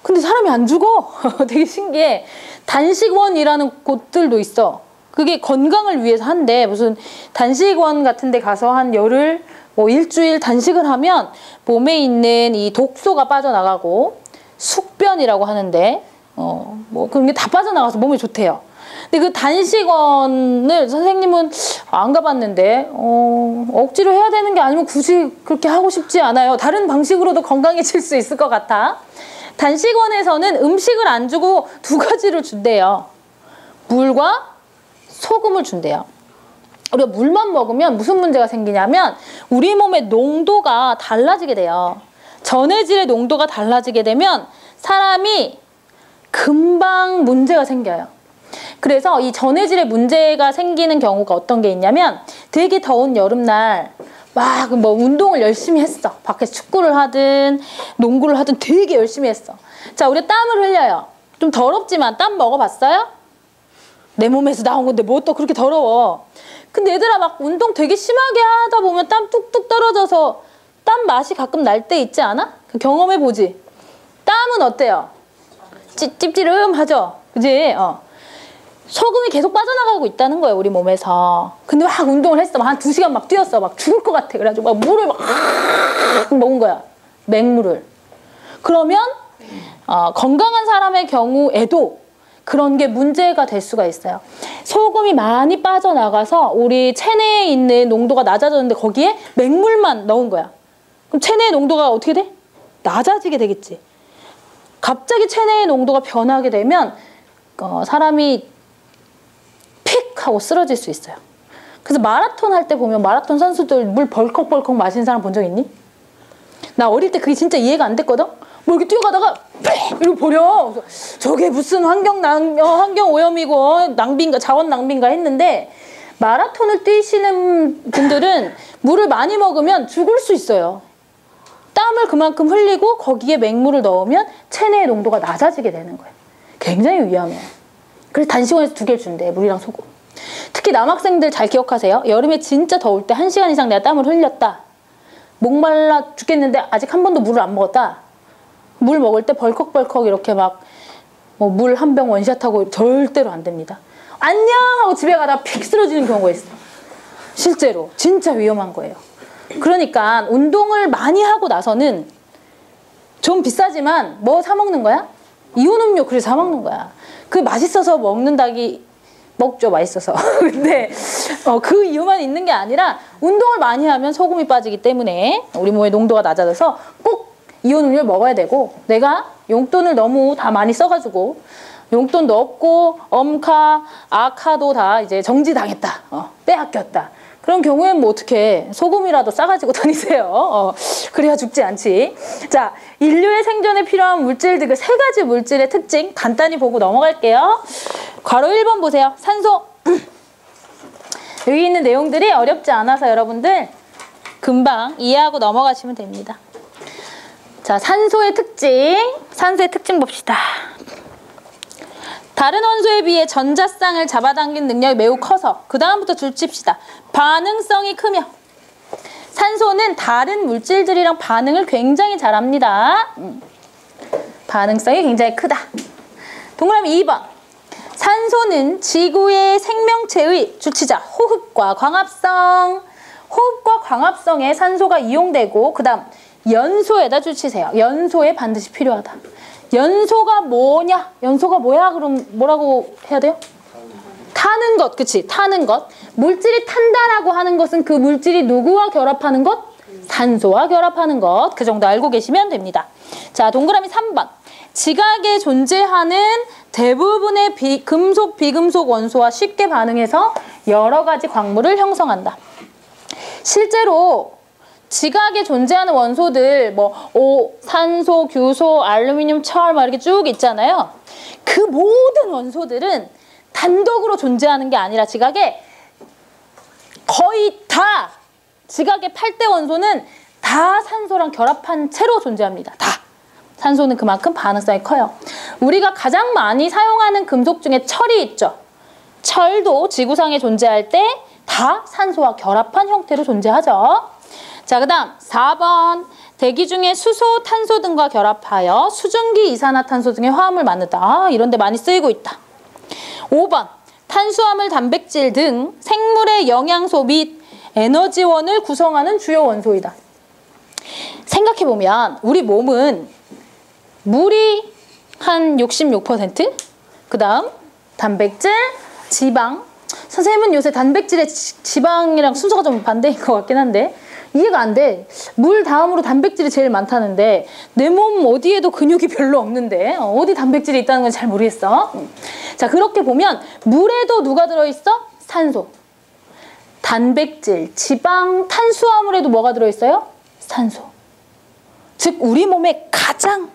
근데 사람이 안 죽어. 되게 신기해. 단식원이라는 곳들도 있어. 그게 건강을 위해서 한대. 무슨 단식원 같은 데 가서 한 열흘, 뭐 일주일 단식을 하면 몸에 있는 이 독소가 빠져나가고 숙변이라고 하는데 뭐 그런 게 다 빠져나가서 몸에 좋대요. 근데 그 단식원을 선생님은 안 가봤는데 억지로 해야 되는 게 아니면 굳이 그렇게 하고 싶지 않아요. 다른 방식으로도 건강해질 수 있을 것 같아. 단식원에서는 음식을 안 주고 두 가지를 준대요. 물과 소금을 준대요. 우리가 물만 먹으면 무슨 문제가 생기냐면 우리 몸의 농도가 달라지게 돼요. 전해질의 농도가 달라지게 되면 사람이 금방 문제가 생겨요. 그래서 이 전해질에 문제가 생기는 경우가 어떤 게 있냐면 되게 더운 여름날 막 뭐 운동을 열심히 했어. 밖에서 축구를 하든 농구를 하든 되게 열심히 했어. 자, 우리 땀을 흘려요. 좀 더럽지만 땀 먹어봤어요? 내 몸에서 나온 건데 뭐 또 그렇게 더러워. 근데 얘들아 막 운동 되게 심하게 하다 보면 땀 뚝뚝 떨어져서 땀 맛이 가끔 날 때 있지 않아? 경험해보지. 땀은 어때요? 찝찝하죠? 그지? 소금이 계속 빠져나가고 있다는 거예요, 우리 몸에서. 근데 막 운동을 했어. 막 한 2시간 막 뛰었어. 막 죽을 것 같아. 그래가지고 막 물을 막 먹은 거야. 맹물을. 그러면 건강한 사람의 경우에도 그런 게 문제가 될 수가 있어요. 소금이 많이 빠져나가서 우리 체내에 있는 농도가 낮아졌는데 거기에 맹물만 넣은 거야. 그럼 체내의 농도가 어떻게 돼? 낮아지게 되겠지. 갑자기 체내의 농도가 변하게 되면 사람이 픽 하고 쓰러질 수 있어요. 그래서 마라톤 할 때 보면 마라톤 선수들 물 벌컥벌컥 마시는 사람 본 적 있니? 나 어릴 때 그게 진짜 이해가 안 됐거든? 뭐 이렇게 뛰어가다가 이러고 버려. 저게 무슨 환경 오염이고 낭비인가 자원 낭비인가 했는데 마라톤을 뛰시는 분들은 물을 많이 먹으면 죽을 수 있어요. 땀을 그만큼 흘리고 거기에 맹물을 넣으면 체내의 농도가 낮아지게 되는 거예요. 굉장히 위험해요. 그래서 단식원에서 2개를 준대. 물이랑 소금. 특히 남학생들 잘 기억하세요. 여름에 진짜 더울 때 1시간 이상 내가 땀을 흘렸다. 목말라 죽겠는데 아직 한 번도 물을 안 먹었다. 물 먹을 때 벌컥벌컥 이렇게 막 물 한 병 원샷하고 절대로 안 됩니다. 안녕 하고 집에 가다가 픽 쓰러지는 경우가 있어. 실제로. 진짜 위험한 거예요. 그러니까 운동을 많이 하고 나서는 좀 비싸지만 뭐 사 먹는 거야? 이온 음료 그래서 사 먹는 거야. 그 맛있어서 먹는다기 먹죠, 맛있어서. 근데 그 이유만 있는 게 아니라 운동을 많이 하면 소금이 빠지기 때문에 우리 몸의 농도가 낮아져서 꼭 이온 음료를 먹어야 되고 내가 용돈을 너무 다 많이 써가지고 용돈도 없고 엄카, 아카도 다 이제 정지당했다. 빼앗겼다. 그런 경우엔 뭐 어떻게 소금이라도 싸가지고 다니세요. 그래야 죽지 않지. 자, 인류의 생존에 필요한 물질들 그 3가지 물질의 특징 간단히 보고 넘어갈게요. 괄호 1번 보세요. 산소. 여기 있는 내용들이 어렵지 않아서 여러분들 금방 이해하고 넘어가시면 됩니다. 자, 산소의 특징. 산소의 특징 봅시다. 다른 원소에 비해 전자쌍을 잡아당기는 능력이 매우 커서 그 다음부터 줄칩시다. 반응성이 크며 산소는 다른 물질들이랑 반응을 굉장히 잘합니다. 반응성이 굉장히 크다. 동그라미 2번. 산소는 지구의 생명체의 주치자 호흡과 광합성. 호흡과 광합성에 산소가 이용되고 그 다음 연소에다 주치세요. 연소에 반드시 필요하다. 연소가 뭐냐? 연소가 뭐야? 그럼 뭐라고 해야 돼요? 타는 것, 그치? 타는 것. 물질이 탄다라고 하는 것은 그 물질이 누구와 결합하는 것? 산소와 결합하는 것. 그 정도 알고 계시면 됩니다. 자, 동그라미 3번. 지각에 존재하는 대부분의 금속, 비금속 원소와 쉽게 반응해서 여러 가지 광물을 형성한다. 실제로 지각에 존재하는 원소들 산소, 규소, 알루미늄, 철 막 이렇게 쭉 있잖아요. 그 모든 원소들은 단독으로 존재하는 게 아니라 지각에 거의 다 지각의 8대 원소는 다 산소랑 결합한 채로 존재합니다. 다. 산소는 그만큼 반응성이 커요. 우리가 가장 많이 사용하는 금속 중에 철이 있죠. 철도 지구상에 존재할 때 다 산소와 결합한 형태로 존재하죠. 자, 그 다음 4번. 대기 중에 수소, 탄소 등과 결합하여 수증기, 이산화탄소 등의 화합을 만든다. 아, 이런 데 많이 쓰이고 있다. 5번. 탄수화물, 단백질 등 생물의 영양소 및 에너지원을 구성하는 주요 원소이다. 생각해보면 우리 몸은 물이 한 66%, 그 다음 단백질, 지방. 선생님은 요새 단백질에 지방이랑 순서가 좀 반대인 것 같긴 한데 이해가 안 돼. 물 다음으로 단백질이 제일 많다는데 내 몸 어디에도 근육이 별로 없는데 어디 단백질이 있다는 건 잘 모르겠어. 자, 그렇게 보면 물에도 누가 들어있어? 산소. 단백질, 지방, 탄수화물에도 뭐가 들어있어요? 산소. 즉 우리 몸에 가장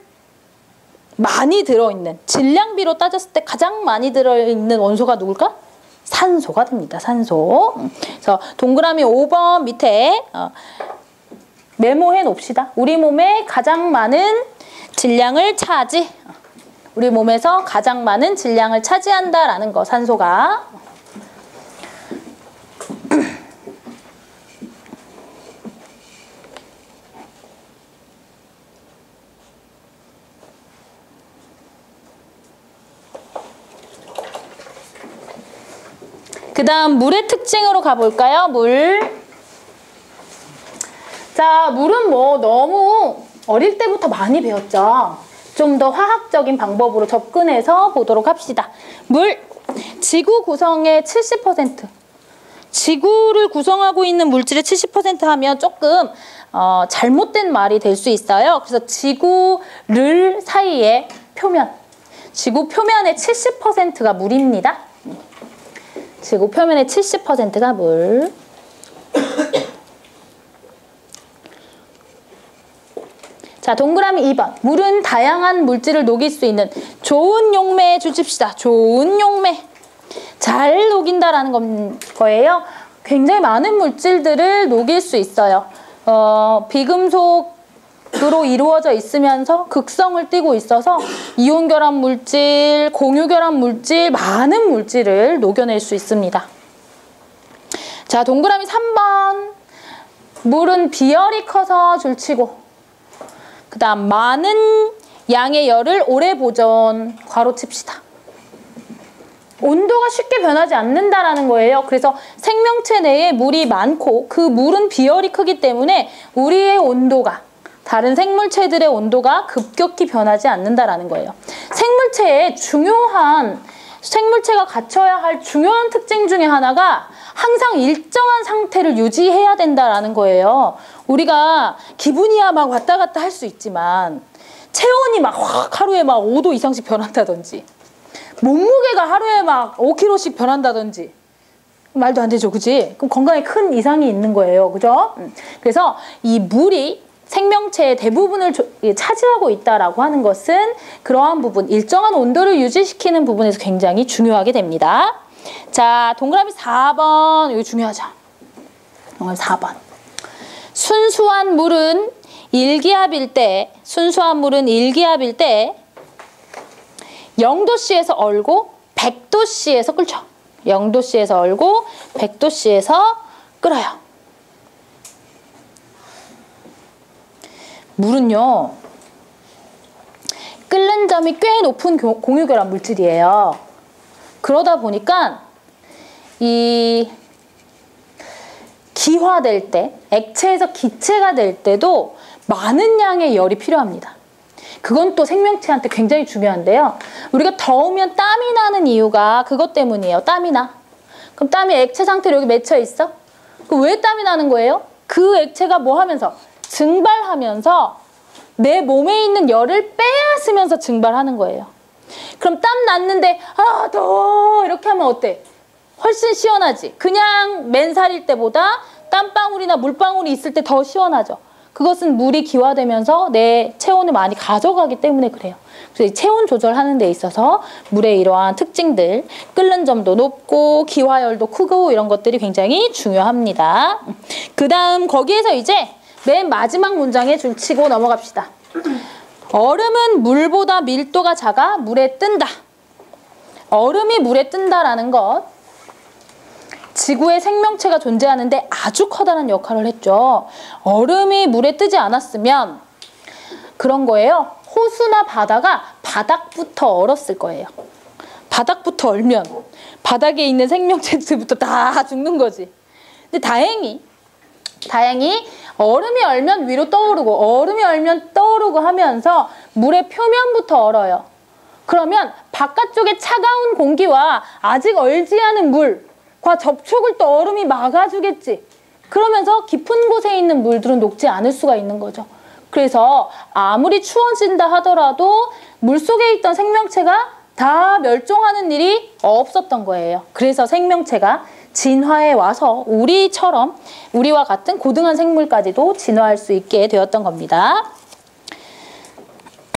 많이 들어있는, 질량비로 따졌을 때 가장 많이 들어있는 원소가 누굴까? 산소가 됩니다. 산소. 그래서 동그라미 5번 밑에 메모해 놓읍시다. 우리 몸에 가장 많은 질량을 우리 몸에서 가장 많은 질량을 차지한다라는 거, 산소가. 그 다음 물의 특징으로 가볼까요? 물. 자, 물은 뭐 너무 어릴 때부터 많이 배웠죠. 좀 더 화학적인 방법으로 접근해서 보도록 합시다. 물. 지구 구성의 70%. 지구를 구성하고 있는 물질의 70% 하면 조금 잘못된 말이 될 수 있어요. 그래서 지구를 사이에 표면. 지구 표면의 70%가 물입니다. 지구 표면의 70%가 물. 자, 동그라미 2번. 물은 다양한 물질을 녹일 수 있는 좋은 용매에 줄칩시다. 좋은 용매. 잘 녹인다라는 거예요. 굉장히 많은 물질들을 녹일 수 있어요. 비금속으로 이루어져 있으면서 극성을 띠고 있어서 이온 결합 물질, 공유 결합 물질, 많은 물질을 녹여낼 수 있습니다. 자, 동그라미 3번. 물은 비열이 커서 줄치고, 그 다음 많은 양의 열을 오래 보존, 괄호 칩시다. 온도가 쉽게 변하지 않는다라는 거예요. 그래서 생명체 내에 물이 많고 그 물은 비열이 크기 때문에 우리의 온도가, 다른 생물체들의 온도가 급격히 변하지 않는다라는 거예요. 생물체가 갖춰야 할 중요한 특징 중에 하나가 항상 일정한 상태를 유지해야 된다라는 거예요. 우리가 기분이야 막 왔다 갔다 할 수 있지만 체온이 막 확 하루에 막 5도 이상씩 변한다든지 몸무게가 하루에 막 5kg씩 변한다든지 말도 안 되죠, 그지? 그럼 건강에 큰 이상이 있는 거예요, 그죠? 그래서 이 물이 생명체의 대부분을 차지하고 있다라고 하는 것은 그러한 부분, 일정한 온도를 유지시키는 부분에서 굉장히 중요하게 됩니다. 자, 동그라미 4번, 이거 중요하죠? 동그라미 4번. 순수한 물은 일기압일 때 0도씨에서 얼고 100도씨에서 끓죠. 0도씨에서 얼고 100도씨에서 끓어요. 물은요, 끓는 점이 꽤 높은 공유결합 물질이에요. 그러다 보니까 이 기화될 때, 액체에서 기체가 될 때도 많은 양의 열이 필요합니다. 그건 또 생명체한테 굉장히 중요한데요. 우리가 더우면 땀이 나는 이유가 그것 때문이에요. 땀이 나. 그럼 땀이 액체 상태로 여기 맺혀 있어? 그럼 왜 땀이 나는 거예요? 그 액체가 뭐 하면서? 증발하면서 내 몸에 있는 열을 빼앗으면서 증발하는 거예요. 그럼 땀 났는데 아 더워 이렇게 하면 어때? 훨씬 시원하지. 그냥 맨살일 때보다 땀방울이나 물방울이 있을 때 더 시원하죠. 그것은 물이 기화되면서 내 체온을 많이 가져가기 때문에 그래요. 그래서 이 체온 조절하는 데 있어서 물의 이러한 특징들, 끓는 점도 높고 기화열도 크고 이런 것들이 굉장히 중요합니다. 그 다음 거기에서 이제 맨 마지막 문장에 줄치고 넘어갑시다. 얼음은 물보다 밀도가 작아 물에 뜬다. 얼음이 물에 뜬다라는 것. 지구에 생명체가 존재하는데 아주 커다란 역할을 했죠. 얼음이 물에 뜨지 않았으면 그런 거예요. 호수나 바다가 바닥부터 얼었을 거예요. 바닥부터 얼면 바닥에 있는 생명체들부터 다 죽는 거지. 근데 다행히 얼음이 얼면 위로 떠오르고 얼음이 얼면 떠오르고 하면서 물의 표면부터 얼어요. 그러면 바깥쪽에 차가운 공기와 아직 얼지 않은 물과 접촉을 또 얼음이 막아주겠지. 그러면서 깊은 곳에 있는 물들은 녹지 않을 수가 있는 거죠. 그래서 아무리 추워진다 하더라도 물속에 있던 생명체가 다 멸종하는 일이 없었던 거예요. 그래서 생명체가 진화해 와서 우리와 같은 고등한 생물까지도 진화할 수 있게 되었던 겁니다.